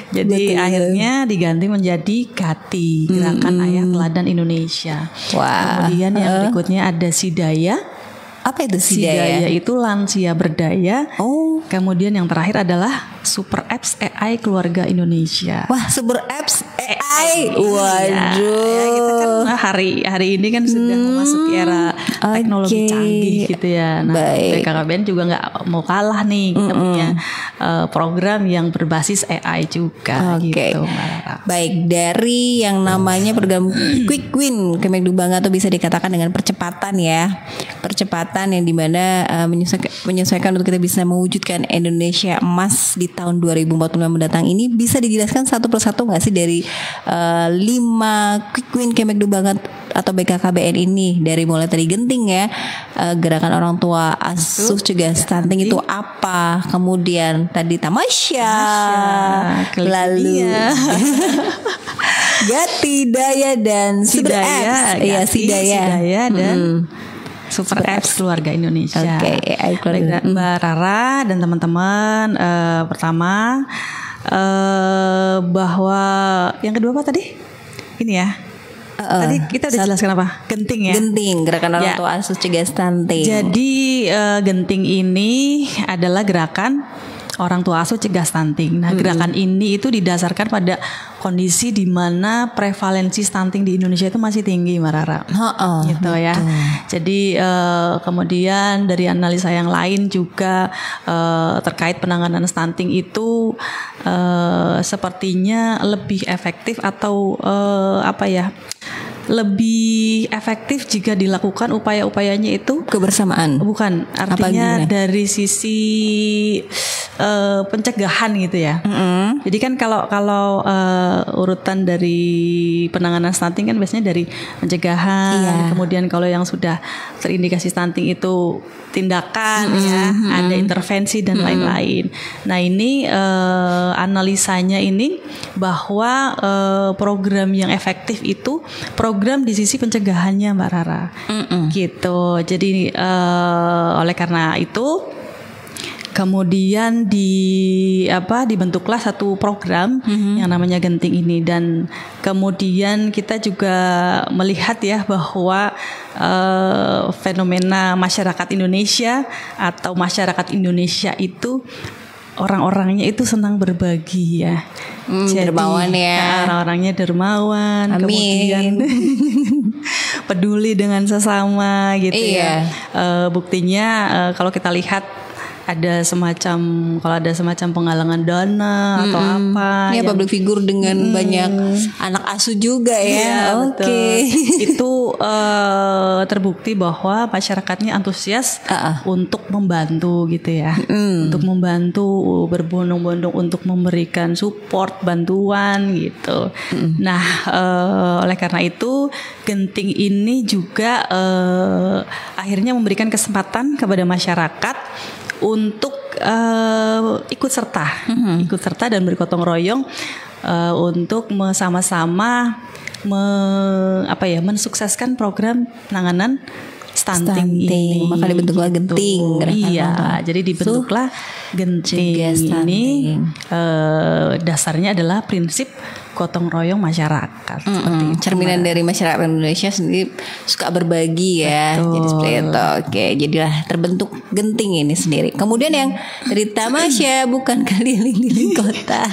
Jadi akhirnya diganti menjadi Gati, Gerakan Ayah Teladan Indonesia. Kemudian yang berikutnya ada Sidaya. Apa itu Sidaya? Sidaya itu lansia berdaya. Kemudian yang terakhir adalah Super Apps AI Keluarga Indonesia. Wah, Super Apps AI. Waduh. Ya, kita kan hari ini kan sudah memasuki era teknologi canggih gitu ya. Nah, BKKBN juga nggak mau kalah nih. Kita punya program yang berbasis AI juga gitu. Baik, dari yang namanya program Quick Win Kemenduk Bangga atau bisa dikatakan dengan percepatan ya. Percepatan yang dimana menyesuaikan untuk kita bisa mewujudkan Indonesia emas di tahun 2045 mendatang ini. Bisa dijelaskan satu persatu nggak sih dari 5 Quick Win Kemenduk Bangga atau BKKBN ini, dari mulai tadi genting ya, Gerakan Orang Tua Asuh Cegah Stunting itu apa, kemudian tadi Tamasya, lalu Gati, Daya dan Super Apps. Iya, Sidaya dan Super Apps Keluarga Indonesia. Mbak Rara dan teman-teman, pertama bahwa yang kedua apa tadi? Ini ya. Tadi kita udah jelaskan apa? Genting ya. Genting, Gerakan Orang Tua Asuh Cegah Stunting. Jadi genting ini adalah gerakan orang tua asuh cegah stunting. Nah, gerakan ini itu didasarkan pada kondisi di mana prevalensi stunting di Indonesia itu masih tinggi, Mbak Rara. Gitu ya. Jadi kemudian dari analisa yang lain juga terkait penanganan stunting itu sepertinya lebih efektif atau lebih efektif jika dilakukan upaya-upayanya itu kebersamaan. Bukan, artinya dari sisi pencegahan gitu ya. Jadi kan kalau urutan dari penanganan stunting kan biasanya dari pencegahan, kemudian kalau yang sudah terindikasi stunting itu tindakan ya, ada intervensi dan lain-lain. Nah, ini analisanya ini bahwa program yang efektif itu program di sisi pencegahannya, Mbak Rara. Gitu. Jadi oleh karena itu kemudian dibentuklah satu program yang namanya Genting ini, dan kemudian kita juga melihat ya bahwa fenomena masyarakat Indonesia atau masyarakat Indonesia itu orang-orangnya itu senang berbagi ya. Jadi, dermawan ya. Orang-orangnya dermawan. Amin. Kemudian peduli dengan sesama gitu ya. Buktinya kalau kita lihat ada semacam penggalangan dana atau apa. Ya, public figure dengan banyak anak asuh juga ya. Oke. Itu terbukti bahwa masyarakatnya antusias untuk membantu gitu ya. Untuk membantu, berbondong-bondong untuk memberikan support, bantuan gitu. Nah, oleh karena itu Genting ini juga akhirnya memberikan kesempatan kepada masyarakat untuk ikut serta dan bergotong royong untuk sama-sama mensukseskan program penanganan stunting ini. Maka dibentuklah Genting. Iya, jadi dibentuklah Genting ini. Dasarnya adalah prinsip gotong royong masyarakat. Cerminan dari masyarakat Indonesia sendiri suka berbagi ya. Jadi seperti itu. Oke, jadilah terbentuk Genting ini sendiri. Kemudian yang dari Tamasya bukan keliling-keliling kota.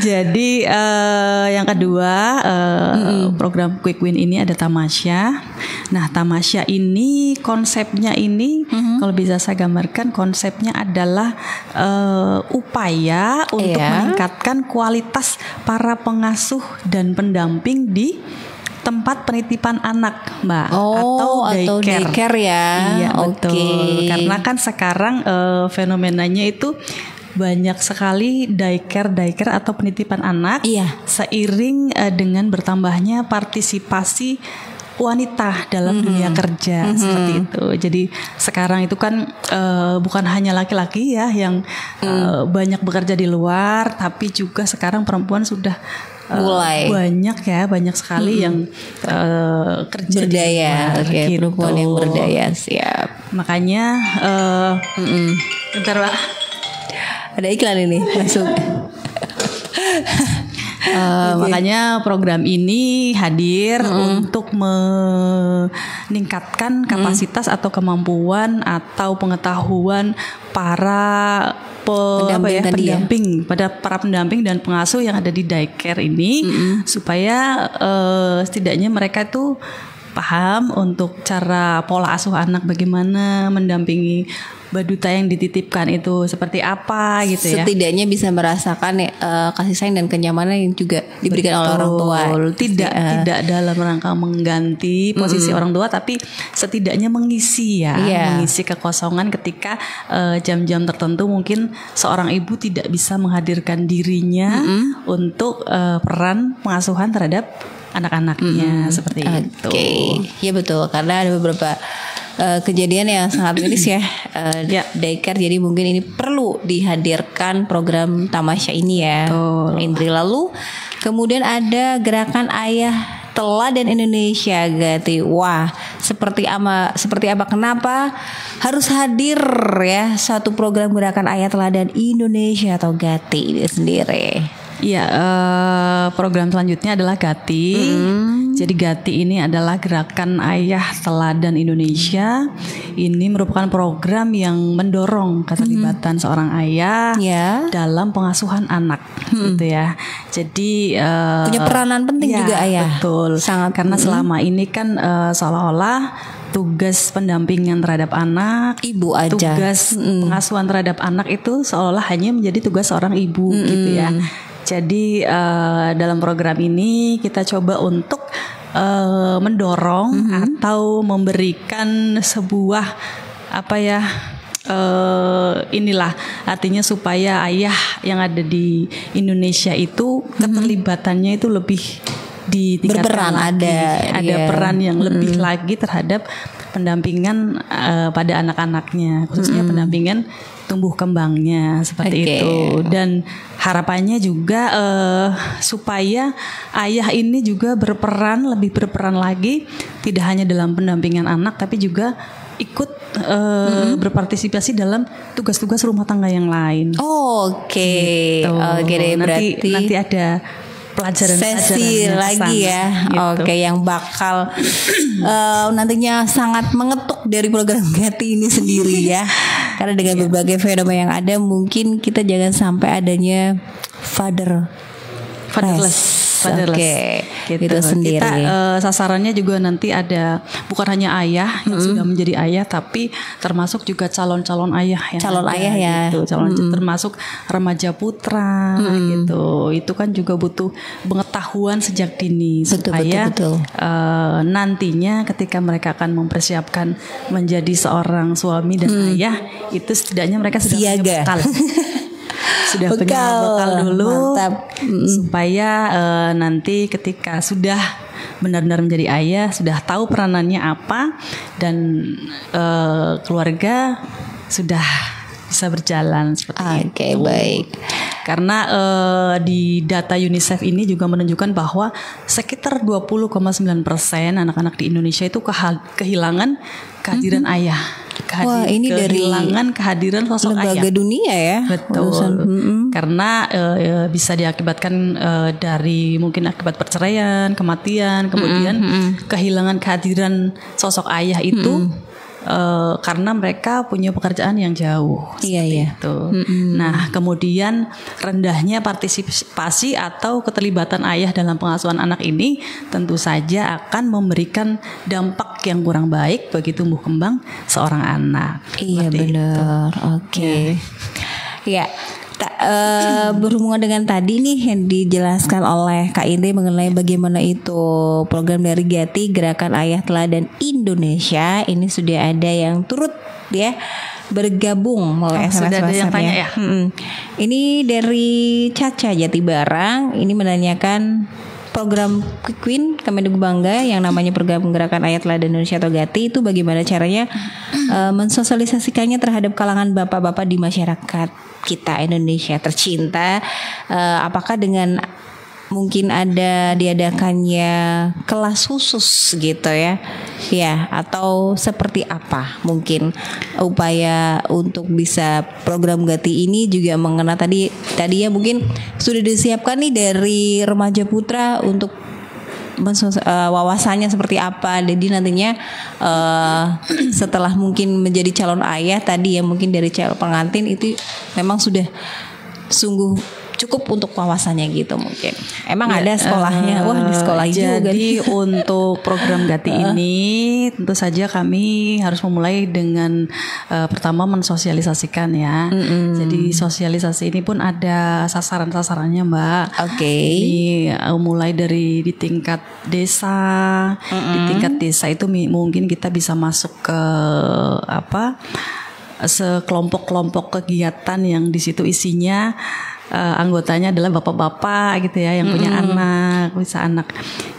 Jadi yang kedua program Quick Win ini ada Tamasya. Nah, Tamasya ini konsepnya ini kalau bisa saya gambarkan, konsepnya adalah upaya untuk meningkatkan kualitas para pengasuh dan pendamping di tempat penitipan anak, Mbak, atau daycare ya. Iya, betul. Karena kan sekarang fenomenanya itu banyak sekali daycare atau penitipan anak seiring dengan bertambahnya partisipasi wanita dalam dunia kerja seperti itu. Jadi sekarang itu kan bukan hanya laki-laki ya yang banyak bekerja di luar, tapi juga sekarang perempuan sudah mulai banyak sekali yang kerja berdaya, gitu. Perempuan yang berdaya, siap. Makanya bentar, Pak. Ada iklan ini masuk. Makanya program ini hadir untuk meningkatkan kapasitas atau kemampuan atau pengetahuan para pendamping para pendamping dan pengasuh yang ada di daycare ini supaya setidaknya mereka tuh paham untuk cara pola asuh anak, bagaimana mendampingi baduta yang dititipkan itu seperti apa gitu ya. Setidaknya bisa merasakan kasih sayang dan kenyamanan yang juga diberikan oleh orang tua. Tidak dalam rangka mengganti posisi orang tua, tapi setidaknya mengisi mengisi kekosongan ketika jam-jam tertentu mungkin seorang ibu tidak bisa menghadirkan dirinya untuk peran pengasuhan terhadap anak-anaknya seperti itu. Ya betul, karena ada beberapa kejadian yang sangat miris ya daycare, jadi mungkin ini perlu dihadirkan program Tamasya ini ya. Indri. Lalu kemudian ada gerakan Ayah Teladan Indonesia, Gati. Wah, seperti apa kenapa harus hadir ya satu program gerakan Ayah Teladan Indonesia atau Gati ini sendiri? Iya, program selanjutnya adalah Gati. Jadi Gati ini adalah Gerakan Ayah Teladan Indonesia. Ini merupakan program yang mendorong keterlibatan seorang ayah dalam pengasuhan anak, gitu ya. Jadi punya peranan penting juga ayah. Betul. Sangat. Karena selama ini kan seolah-olah tugas pendampingan terhadap anak, ibu aja. Tugas pengasuhan terhadap anak itu seolah hanya menjadi tugas seorang ibu, gitu ya. Jadi dalam program ini kita coba untuk mendorong atau memberikan sebuah inilah artinya supaya ayah yang ada di Indonesia itu keterlibatannya itu lebih ditingkatkan lagi. Ada peran yang lebih lagi terhadap pendampingan pada anak-anaknya, khususnya pendampingan tumbuh kembangnya seperti itu. Dan harapannya juga supaya ayah ini juga lebih berperan lagi, tidak hanya dalam pendampingan anak tapi juga ikut berpartisipasi dalam tugas-tugas rumah tangga yang lain. Oke deh, nanti ada pelajaran sesi lagi ya, gitu. Oke, yang bakal nantinya sangat mengetuk dari program Gati ini sendiri ya. Karena dengan berbagai fenomena yang ada, mungkin kita jangan sampai adanya fatherless. Oke, gitu sendiri. Kita sasarannya juga nanti ada bukan hanya ayah yang sudah menjadi ayah, tapi termasuk juga calon-calon ayah yang ayah ya, gitu. Termasuk remaja putra gitu. Itu kan juga butuh pengetahuan sejak dini supaya nantinya ketika mereka akan mempersiapkan menjadi seorang suami dan ayah, itu setidaknya mereka sudah punya bekal. Sudah punya bekal dulu. Mantap. Supaya nanti ketika sudah benar-benar menjadi ayah, sudah tahu peranannya apa, dan keluarga sudah bisa berjalan seperti itu. Baik. Karena di data UNICEF ini juga menunjukkan bahwa sekitar 20,9% anak-anak di Indonesia itu kehilangan kehadiran ayah. Ini dari kehadiran sosok lembaga ayah. dunia ya. Betul. Karena bisa diakibatkan dari mungkin akibat perceraian, kematian, kemudian kehilangan kehadiran sosok ayah itu karena mereka punya pekerjaan yang jauh. Itu. Nah, kemudian rendahnya partisipasi atau keterlibatan ayah dalam pengasuhan anak ini tentu saja akan memberikan dampak yang kurang baik bagi tumbuh kembang seorang anak. Iya benar. Oke. Ya. Berhubungan dengan tadi nih yang dijelaskan oleh Kak Indri mengenai bagaimana itu program dari Gati, Gerakan Ayah Teladan Indonesia, ini sudah ada yang turut ya bergabung melalui SMS. Sudah ada yang tanya ya. Ini dari Caca Jatibarang, ini menanyakan program Queen Kemendikbud Bangga yang namanya program Gerakan Ayah Teladan Indonesia atau Gati itu bagaimana caranya mensosialisasikannya terhadap kalangan bapak-bapak di masyarakat kita Indonesia tercinta, apakah dengan mungkin ada diadakannya kelas khusus gitu ya atau seperti apa mungkin upaya untuk bisa program Gati ini juga mengena tadi ya mungkin sudah disiapkan nih dari remaja putra untuk wawasannya seperti apa. Jadi nantinya setelah mungkin menjadi calon ayah tadi ya mungkin dari calon pengantin itu memang sudah sungguh cukup untuk wawasannya gitu mungkin. Emang ada sekolahnya. Wah, di sekolah juga. Jadi untuk program Gati ini tentu saja kami harus memulai dengan pertama mensosialisasikan ya. Jadi sosialisasi ini pun ada sasaran-sasarannya, Mbak. Ini mulai dari di tingkat desa. Di tingkat desa itu mungkin kita bisa masuk ke sekelompok-kelompok kegiatan yang di situ isinya anggotanya adalah bapak-bapak gitu ya yang punya anak,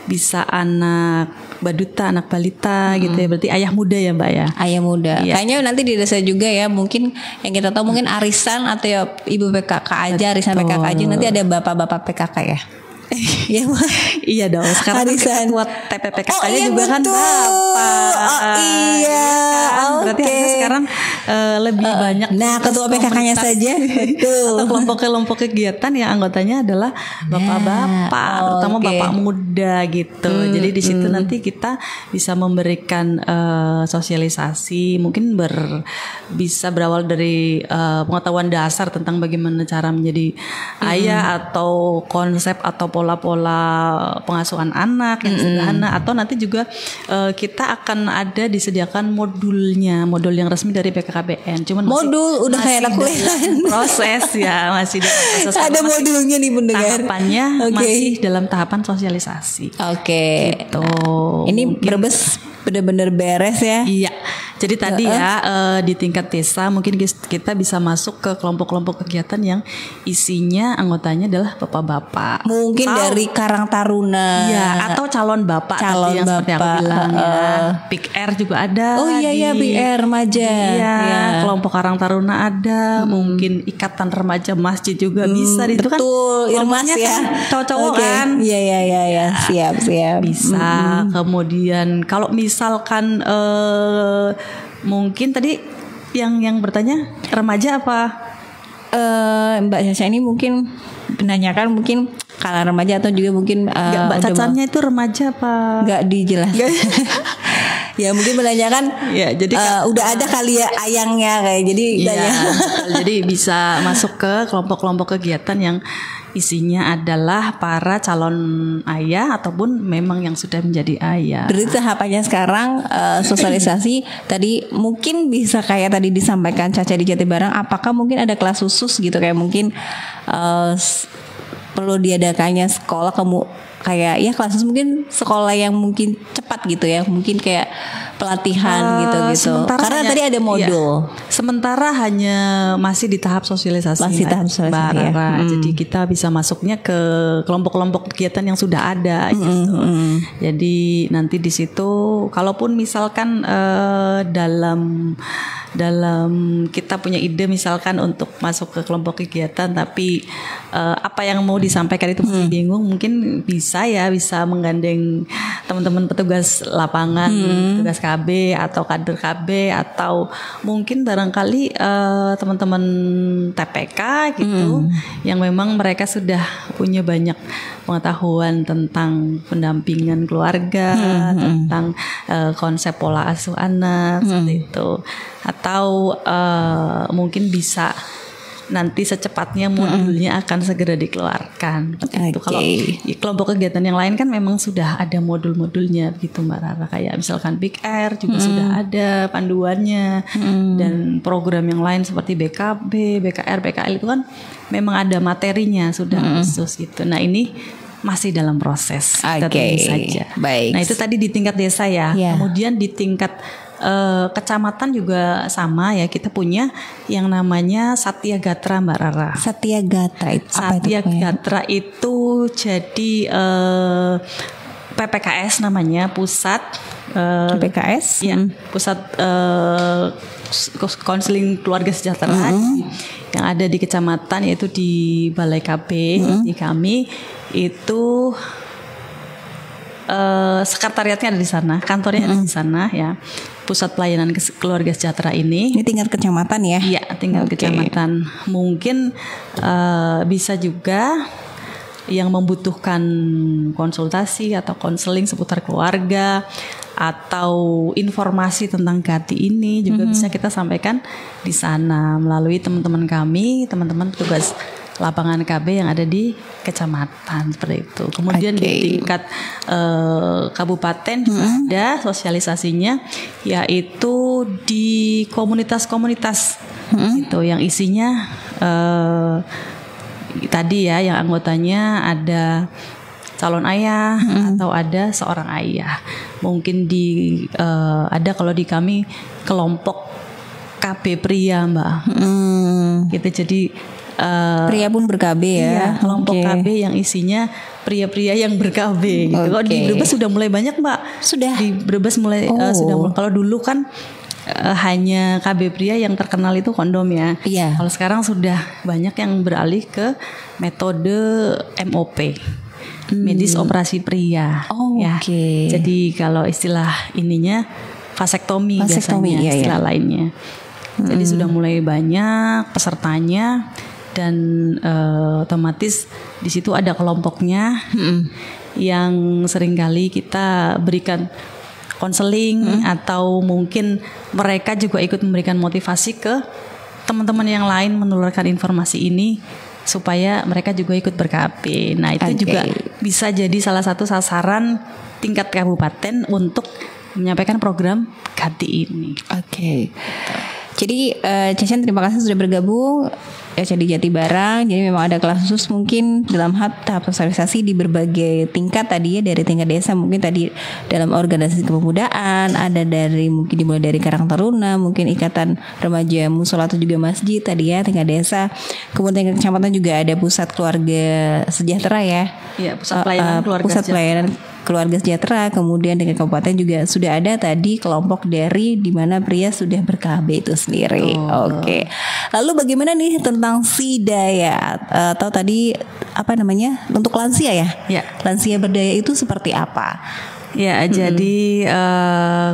bisa anak baduta, anak balita gitu ya. Berarti ayah muda ya, Mbak ya. Ayah muda. Kayaknya nanti di desa juga ya, mungkin yang kita tahu mungkin arisan atau ya ibu PKK aja, arisan PKK aja, nanti ada bapak-bapak PKK ya. Iya, Iya dong. Sekarang ketua TPPKK-nya juga kan Bapak. Iya. Berarti harusnya sekarang lebih banyak. Nah, ketua PKK-nya saja. Betul. Kelompok-kelompok kegiatan yang anggotanya adalah bapak-bapak, terutama bapak muda gitu. Jadi di situ nanti kita bisa memberikan sosialisasi, mungkin bisa berawal dari pengetahuan dasar tentang bagaimana cara menjadi ayah, atau konsep atau pola-pola pengasuhan anak yang sederhana, atau nanti juga kita akan ada disediakan modul yang resmi dari BKKBN. Cuman modul udah kayak anak kuliah proses ya, masih dalam proses. Ada modulnya nih pendengar. Tahapannya masih dalam tahapan sosialisasi. Gitu. Ini Brebes benar-benar beres ya. Iya. Jadi tadi ya di tingkat desa mungkin kita bisa masuk ke kelompok-kelompok kegiatan yang isinya anggotanya adalah bapak-bapak. Mungkin dari Karang Taruna. Iya, atau calon bapak tadi yang seperti aku bilang ya. Big R juga ada. Oh iya Big R remaja. Iya, kelompok Karang Taruna ada, mungkin Ikatan Remaja Masjid juga bisa di situ kan. Betul, Irmas ya. Kan cowok-cowok kan. Iya. Siap. Bisa. Kemudian kalau misalkan mungkin tadi yang bertanya remaja apa? Mbak Caca ini mungkin menanyakan mungkin kalau remaja atau juga mungkin Mbak Cacanya itu remaja apa? Nggak dijelaskan. Ya mungkin menanyakan ya, jadi udah ada kali ya ayangnya kayak jadi jadi bisa masuk ke kelompok-kelompok kegiatan yang isinya adalah para calon ayah ataupun memang yang sudah menjadi ayah. Berarti tahapannya sekarang sosialisasi tadi mungkin bisa kayak tadi disampaikan Caca di Jatibarang, apakah mungkin ada kelas khusus gitu kayak mungkin perlu diadakannya sekolah kayak ya kelas khusus, mungkin sekolah yang mungkin cepat gitu ya, mungkin kayak pelatihan gitu. Karena tadi ada modul. Sementara hanya masih di tahap sosialisasi. Jadi kita bisa masuknya ke kelompok-kelompok kegiatan yang sudah ada gitu. Jadi nanti di situ kalaupun misalkan dalam kita punya ide misalkan untuk masuk ke kelompok kegiatan tapi apa yang mau disampaikan itu masih bingung, mungkin bisa menggandeng teman-teman petugas lapangan, petugas KB atau kader KB, atau mungkin barangkali teman-teman TPK gitu yang memang mereka sudah punya banyak pengetahuan tentang pendampingan keluarga, tentang konsep pola asuh anak seperti itu. Atau mungkin bisa nanti secepatnya modulnya akan segera dikeluarkan. Itu kalau kelompok kegiatan yang lain kan memang sudah ada modul-modulnya gitu Mbak Rara, kayak misalkan Big R juga sudah ada panduannya, dan program yang lain seperti BKB, BKR, BKL itu kan memang ada materinya sudah khusus gitu. Nah ini masih dalam proses, kita tunggu saja. Baik. Nah itu tadi di tingkat desa ya. Kemudian di tingkat kecamatan juga sama ya, kita punya yang namanya Satya Gatra Mbak Rara. Satya Gatra itu apa itu? Satya Gatra itu jadi PPKS namanya, pusat PPKS ya, pusat konseling keluarga sejahtera yang ada di kecamatan, yaitu di Balai KB di kami itu. Sekretariatnya ada di sana, kantornya ada di sana ya. Pusat pelayanan keluarga sejahtera ini. Ini tingkat kecamatan ya? Iya, tingkat kecamatan. Mungkin bisa juga yang membutuhkan konsultasi atau konseling seputar keluarga atau informasi tentang Gati ini juga bisa kita sampaikan di sana melalui teman-teman kami, teman-teman petugas lapangan KB yang ada di kecamatan seperti itu. Kemudian di tingkat kabupaten juga ada sosialisasinya, yaitu di komunitas-komunitas gitu yang isinya tadi ya, yang anggotanya ada calon ayah atau ada seorang ayah. Mungkin ada kalau di kami kelompok KB pria Mbak. Gitu, jadi pria pun ber-KB ya. Iya, kelompok KB yang isinya pria-pria yang ber-KB gitu. Kalau di Brebes sudah mulai banyak Mbak. Sudah. Di Brebes mulai sudah mulai. Kalau dulu kan hanya KB pria yang terkenal itu kondom ya. Iya. Kalau sekarang sudah banyak yang beralih ke metode MOP. medis operasi pria. Oke. Jadi kalau istilah ininya vasektomi biasanya, istilah lainnya. Jadi sudah mulai banyak pesertanya dan otomatis di situ ada kelompoknya yang seringkali kita berikan konseling atau mungkin mereka juga ikut memberikan motivasi ke teman-teman yang lain menularkan informasi ini supaya mereka juga ikut ber-KB. Nah itu juga bisa jadi salah satu sasaran tingkat kabupaten untuk menyampaikan program Ganti ini. Jadi Cecen terima kasih sudah bergabung di Jatibarang. Jadi memang ada kelas khusus mungkin dalam tahap sosialisasi di berbagai tingkat tadi ya, dari tingkat desa mungkin tadi dalam organisasi kepemudaan, ada dari mungkin dimulai dari Karang Taruna, mungkin ikatan remaja musola atau juga masjid tadi ya tingkat desa. Kemudian tingkat kecamatan juga ada pusat keluarga sejahtera ya. Iya, pusat pelayanan keluarga pelayanan keluarga sejahtera. Kemudian dengan kabupaten juga sudah ada tadi kelompok dari di mana pria sudah ber-KB itu sendiri. Oke. Lalu bagaimana nih tentang sidaya atau tadi apa namanya untuk lansia ya? Lansia berdaya itu seperti apa? Ya, jadi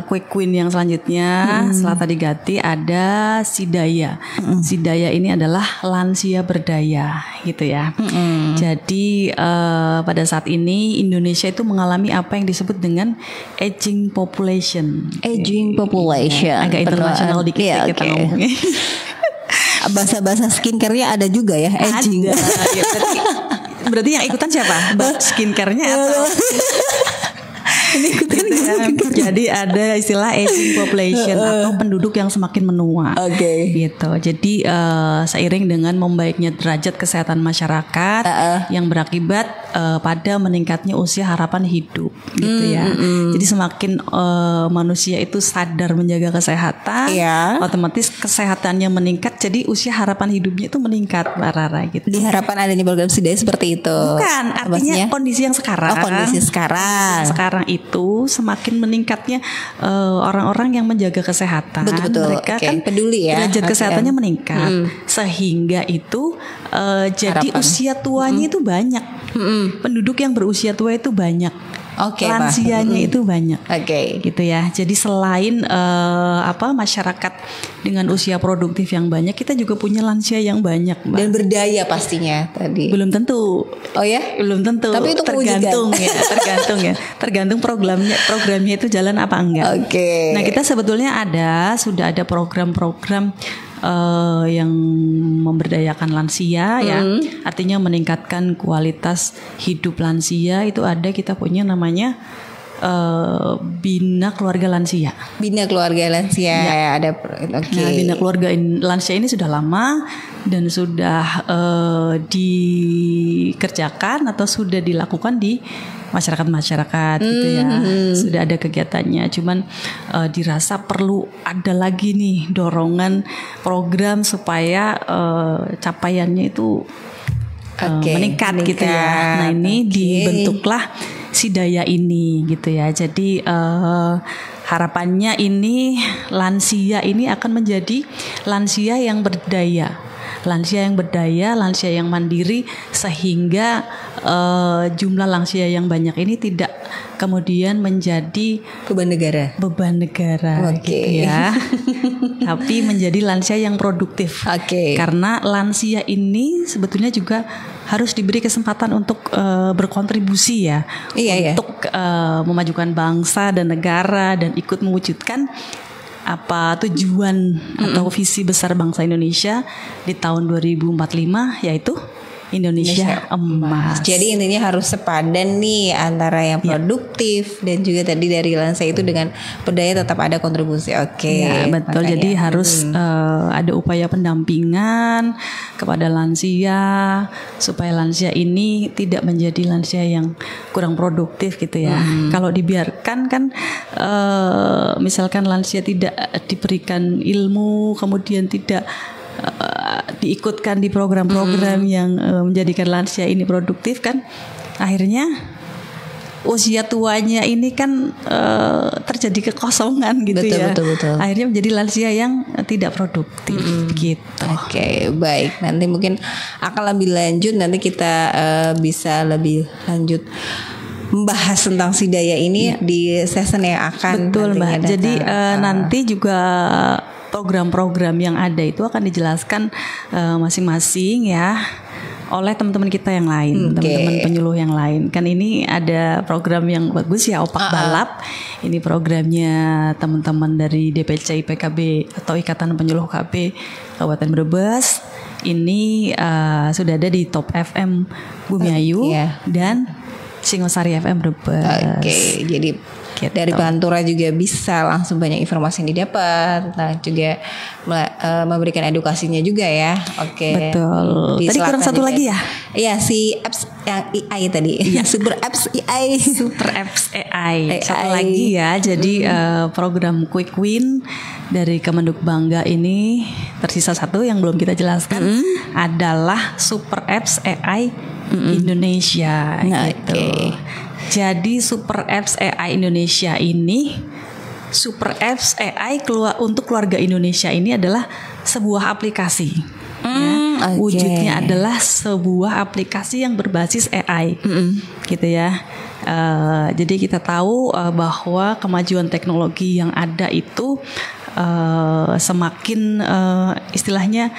quick win yang selanjutnya setelah tadi Gati ada Sidaya. Sidaya ini adalah lansia berdaya gitu ya. Jadi pada saat ini Indonesia itu mengalami apa yang disebut dengan aging population. Aging population. Agak internasional dikit ya kita ngomongnya. Bahasa-bahasa skincare-nya ada juga ya, aging. Ada. Ya, berarti yang ikutan siapa? Skincare-nya atau gitu ya. Jadi ada istilah aging population atau penduduk yang semakin menua. Gitu. Jadi seiring dengan membaiknya derajat kesehatan masyarakat yang berakibat pada meningkatnya usia harapan hidup, gitu ya. Jadi semakin manusia itu sadar menjaga kesehatan, otomatis kesehatannya meningkat. Jadi usia harapan hidupnya itu meningkat, Mbak Rara. Gitu. Diharapkan adanya program Sidaya seperti itu. Bukan, artinya kondisi yang sekarang. Kondisi sekarang. Sekarang itu semakin meningkatnya orang-orang yang menjaga kesehatan. Betul. Mereka kan peduli ya. Derajat kesehatannya meningkat, sehingga itu jadi usia tuanya itu banyak. Penduduk yang berusia tua itu banyak. Lansianya itu banyak. Gitu ya. Jadi selain masyarakat dengan usia produktif yang banyak, kita juga punya lansia yang banyak, Mbak. Dan berdaya pastinya tadi. Belum tentu. Oh ya? Belum tentu. Tapi itu tergantung ya. Tergantung programnya itu jalan apa enggak. Nah, kita sebetulnya sudah ada program-program yang memberdayakan lansia ya, artinya meningkatkan kualitas hidup lansia. Itu kita punya namanya Bina Keluarga Lansia. Bina Keluarga Lansia ya, ada. Nah, Bina Keluarga Lansia ini sudah lama dan sudah dikerjakan atau sudah dilakukan di masyarakat gitu ya. Sudah ada kegiatannya, cuman dirasa perlu ada lagi nih dorongan program supaya capaiannya itu meningkat gitu ya. Nah, ini dibentuklah Sidaya ini gitu ya. Jadi harapannya ini lansia ini akan menjadi lansia yang berdaya. Lansia yang berdaya, lansia yang mandiri, sehingga jumlah lansia yang banyak ini tidak kemudian menjadi beban negara gitu ya. Tapi menjadi lansia yang produktif. Karena lansia ini sebetulnya juga harus diberi kesempatan untuk berkontribusi ya, untuk memajukan bangsa dan negara dan ikut mewujudkan apa tujuan atau visi besar bangsa Indonesia di tahun 2045, yaitu Indonesia emas. Jadi intinya harus sepadan nih antara yang produktif dan juga tadi dari lansia itu dengan berdaya tetap ada kontribusi. Ya, betul. Jadi harus ada upaya pendampingan kepada lansia supaya lansia ini tidak menjadi lansia yang kurang produktif gitu ya. Kalau dibiarkan kan misalkan lansia tidak diberikan ilmu, kemudian tidak diikutkan di program-program yang menjadikan lansia ini produktif, kan akhirnya usia tuanya ini kan terjadi kekosongan gitu betul. Akhirnya menjadi lansia yang tidak produktif gitu. Oke, baik. Nanti mungkin akan lebih lanjut, nanti kita bisa lebih lanjut membahas tentang si Daya ini di season yang akan. Betul Mbak. Jadi nanti juga program-program yang ada itu akan dijelaskan masing-masing ya oleh teman-teman kita yang lain, teman-teman penyuluh yang lain. Kan ini ada program yang bagus ya, Opak Balap. Ini programnya teman-teman dari DPC PKB atau Ikatan Penyuluh KB Kabupaten Brebes. Ini sudah ada di Top FM Bumiayu dan Singosari FM Brebes. Oke, jadi gitu. Dari Pantura juga bisa langsung banyak informasi yang didapat. Nah, juga memberikan edukasinya juga ya. Oke. Betul. Tadi kurang satu lagi ya? Iya, si apps yang AI tadi. Iya, Super Apps AI. Super Apps AI. Satu lagi ya. Jadi program Quick Win dari Kemenduk Bangga ini tersisa satu yang belum kita jelaskan adalah Super Apps AI Indonesia gitu. Jadi Super Apps AI Indonesia ini, Super Apps AI untuk keluarga Indonesia ini adalah sebuah aplikasi. Wujudnya adalah sebuah aplikasi yang berbasis AI, gitu ya. Jadi kita tahu bahwa kemajuan teknologi yang ada itu semakin istilahnya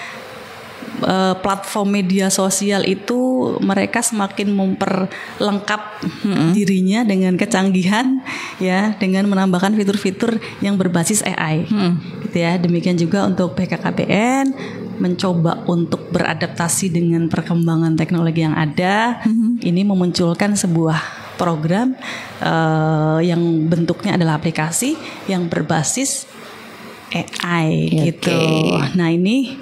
platform media sosial itu mereka semakin memperlengkap dirinya dengan kecanggihan ya, dengan menambahkan fitur-fitur yang berbasis AI gitu ya. Demikian juga untuk BKKBN mencoba untuk beradaptasi dengan perkembangan teknologi yang ada. Ini memunculkan sebuah program yang bentuknya adalah aplikasi yang berbasis AI gitu. Nah ini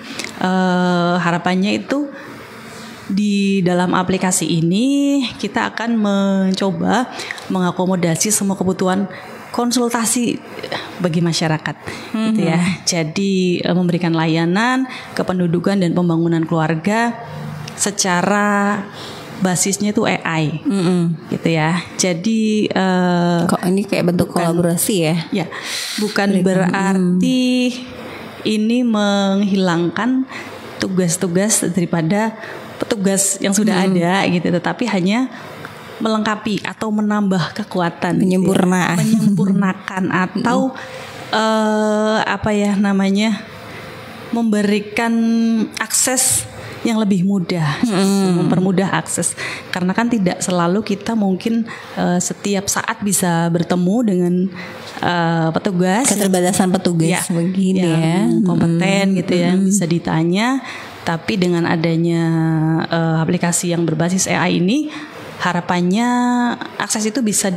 harapannya itu di dalam aplikasi ini kita akan mencoba mengakomodasi semua kebutuhan konsultasi bagi masyarakat, gitu ya. Jadi memberikan layanan kependudukan dan pembangunan keluarga secara basisnya itu AI, gitu ya. Jadi kok ini kayak bentuk kolaborasi ya? Ya, bukan berarti ini menghilangkan tugas-tugas daripada petugas yang sudah ada, gitu. Tetapi hanya melengkapi atau menambah kekuatan, menyempurnakan atau memberikan akses yang lebih mudah, mempermudah akses. Karena kan tidak selalu kita mungkin setiap saat bisa bertemu dengan petugas. Keterbatasan petugas begini ya, kompeten gitu ya, bisa ditanya. Tapi dengan adanya aplikasi yang berbasis AI ini, harapannya akses itu bisa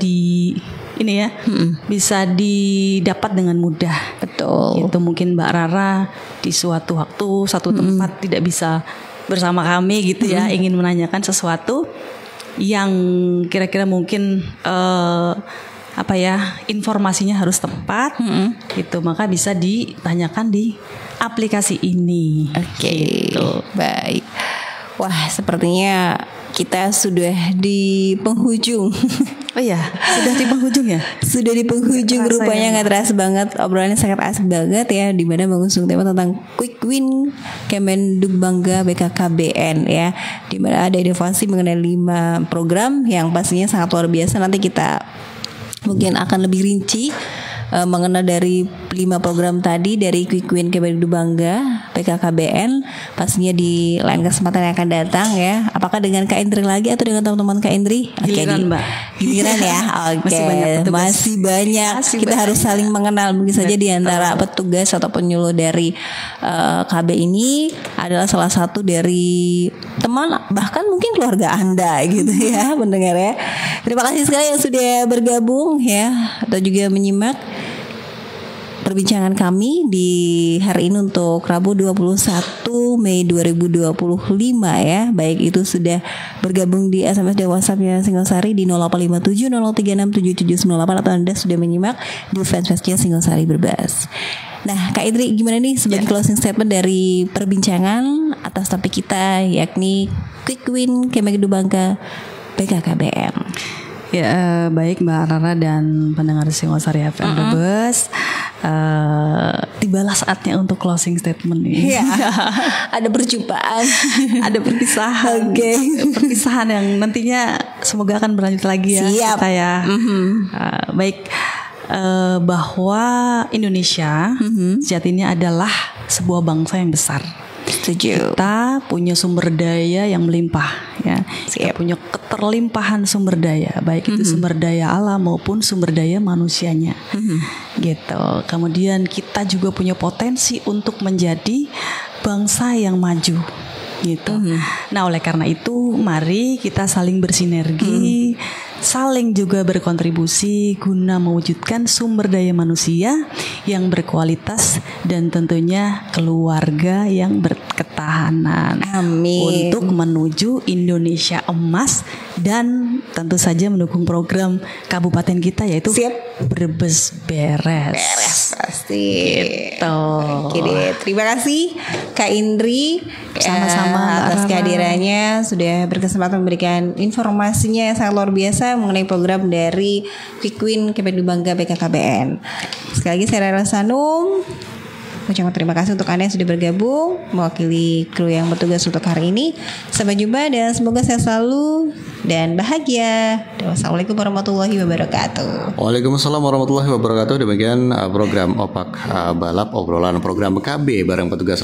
bisa didapat dengan mudah. Betul. Itu mungkin Mbak Rara di suatu waktu, satu tempat tidak bisa bersama kami gitu ya, ingin menanyakan sesuatu yang kira-kira mungkin informasinya harus tepat, gitu, maka bisa ditanyakan di aplikasi ini. Gitu. Baik. Wah, sepertinya kita sudah di penghujung. Oh ya, sudah di penghujung ya? Sudah di penghujung, rupanya nggak terasa banget. Obrolannya sangat asik banget ya, dimana mengusung tema tentang Quick Win Kemenduk Bangga BKKBN ya, dimana ada inovasi mengenai 5 program yang pastinya sangat luar biasa. Nanti kita mungkin akan lebih rinci mengenal dari 5 program tadi dari Quick Win Kemenduk Bangga BKKBN, pastinya di lain kesempatan yang akan datang ya. Apakah dengan Kak Indri lagi atau dengan teman-teman Kak Indri? Giliran Mbak. Giliran ya. Oke. Masih banyak. Kita harus saling mengenal. Mungkin saja di antara petugas atau penyuluh dari KB ini adalah salah satu dari teman, bahkan mungkin keluarga Anda gitu ya, mendengar ya. Terima kasih sekali yang sudah bergabung ya, atau juga menyimak perbincangan kami di hari ini untuk Rabu 21 Mei 2025 ya. Baik itu sudah bergabung di SMS dan WhatsApp-nya Singosari di 0857 0367798 atau Anda sudah menyimak di fanspage-nya Singosari Brebes. Nah, Kak Idri gimana nih sebagai closing statement dari perbincangan atas topik kita, yakni Quick Win Kemenduk Bangga BKKBN? Ya, baik Mbak Rara dan pendengar Singosari FM Brebes. Tibalah saatnya untuk closing statement ini. Iya. Ada perjumpaan, ada perpisahan. Perpisahan yang nantinya semoga akan berlanjut lagi ya. Siap. Kita ya. Baik. Bahwa Indonesia sejatinya adalah sebuah bangsa yang besar. Setuju. Kita punya sumber daya yang melimpah ya. Kita punya keterlimpahan sumber daya, baik itu sumber daya alam maupun sumber daya manusianya. Gitu. Kemudian kita juga punya potensi untuk menjadi bangsa yang maju. Gitu. Nah, oleh karena itu mari kita saling bersinergi, saling juga berkontribusi guna mewujudkan sumber daya manusia yang berkualitas dan tentunya keluarga yang berketahanan. Amin. Untuk menuju Indonesia Emas dan tentu saja mendukung program kabupaten kita yaitu Brebes Beres. Beres pasti. Gitu. Oke deh, terima kasih Kak Indri sama-sama atas kehadirannya, sudah berkesempatan memberikan informasinya yang sangat luar biasa mengenai program dari Quick Win Kemenlu Bangga BKKBN. Sekali lagi saya Rara Sanum ucapkan terima kasih untuk Anda yang sudah bergabung mewakili kru yang bertugas untuk hari ini. Sampai jumpa dan semoga sehat selalu dan bahagia. Wassalamualaikum warahmatullahi wabarakatuh. Waalaikumsalam warahmatullahi wabarakatuh. Demikian program Opak Balap, obrolan program KB bareng petugas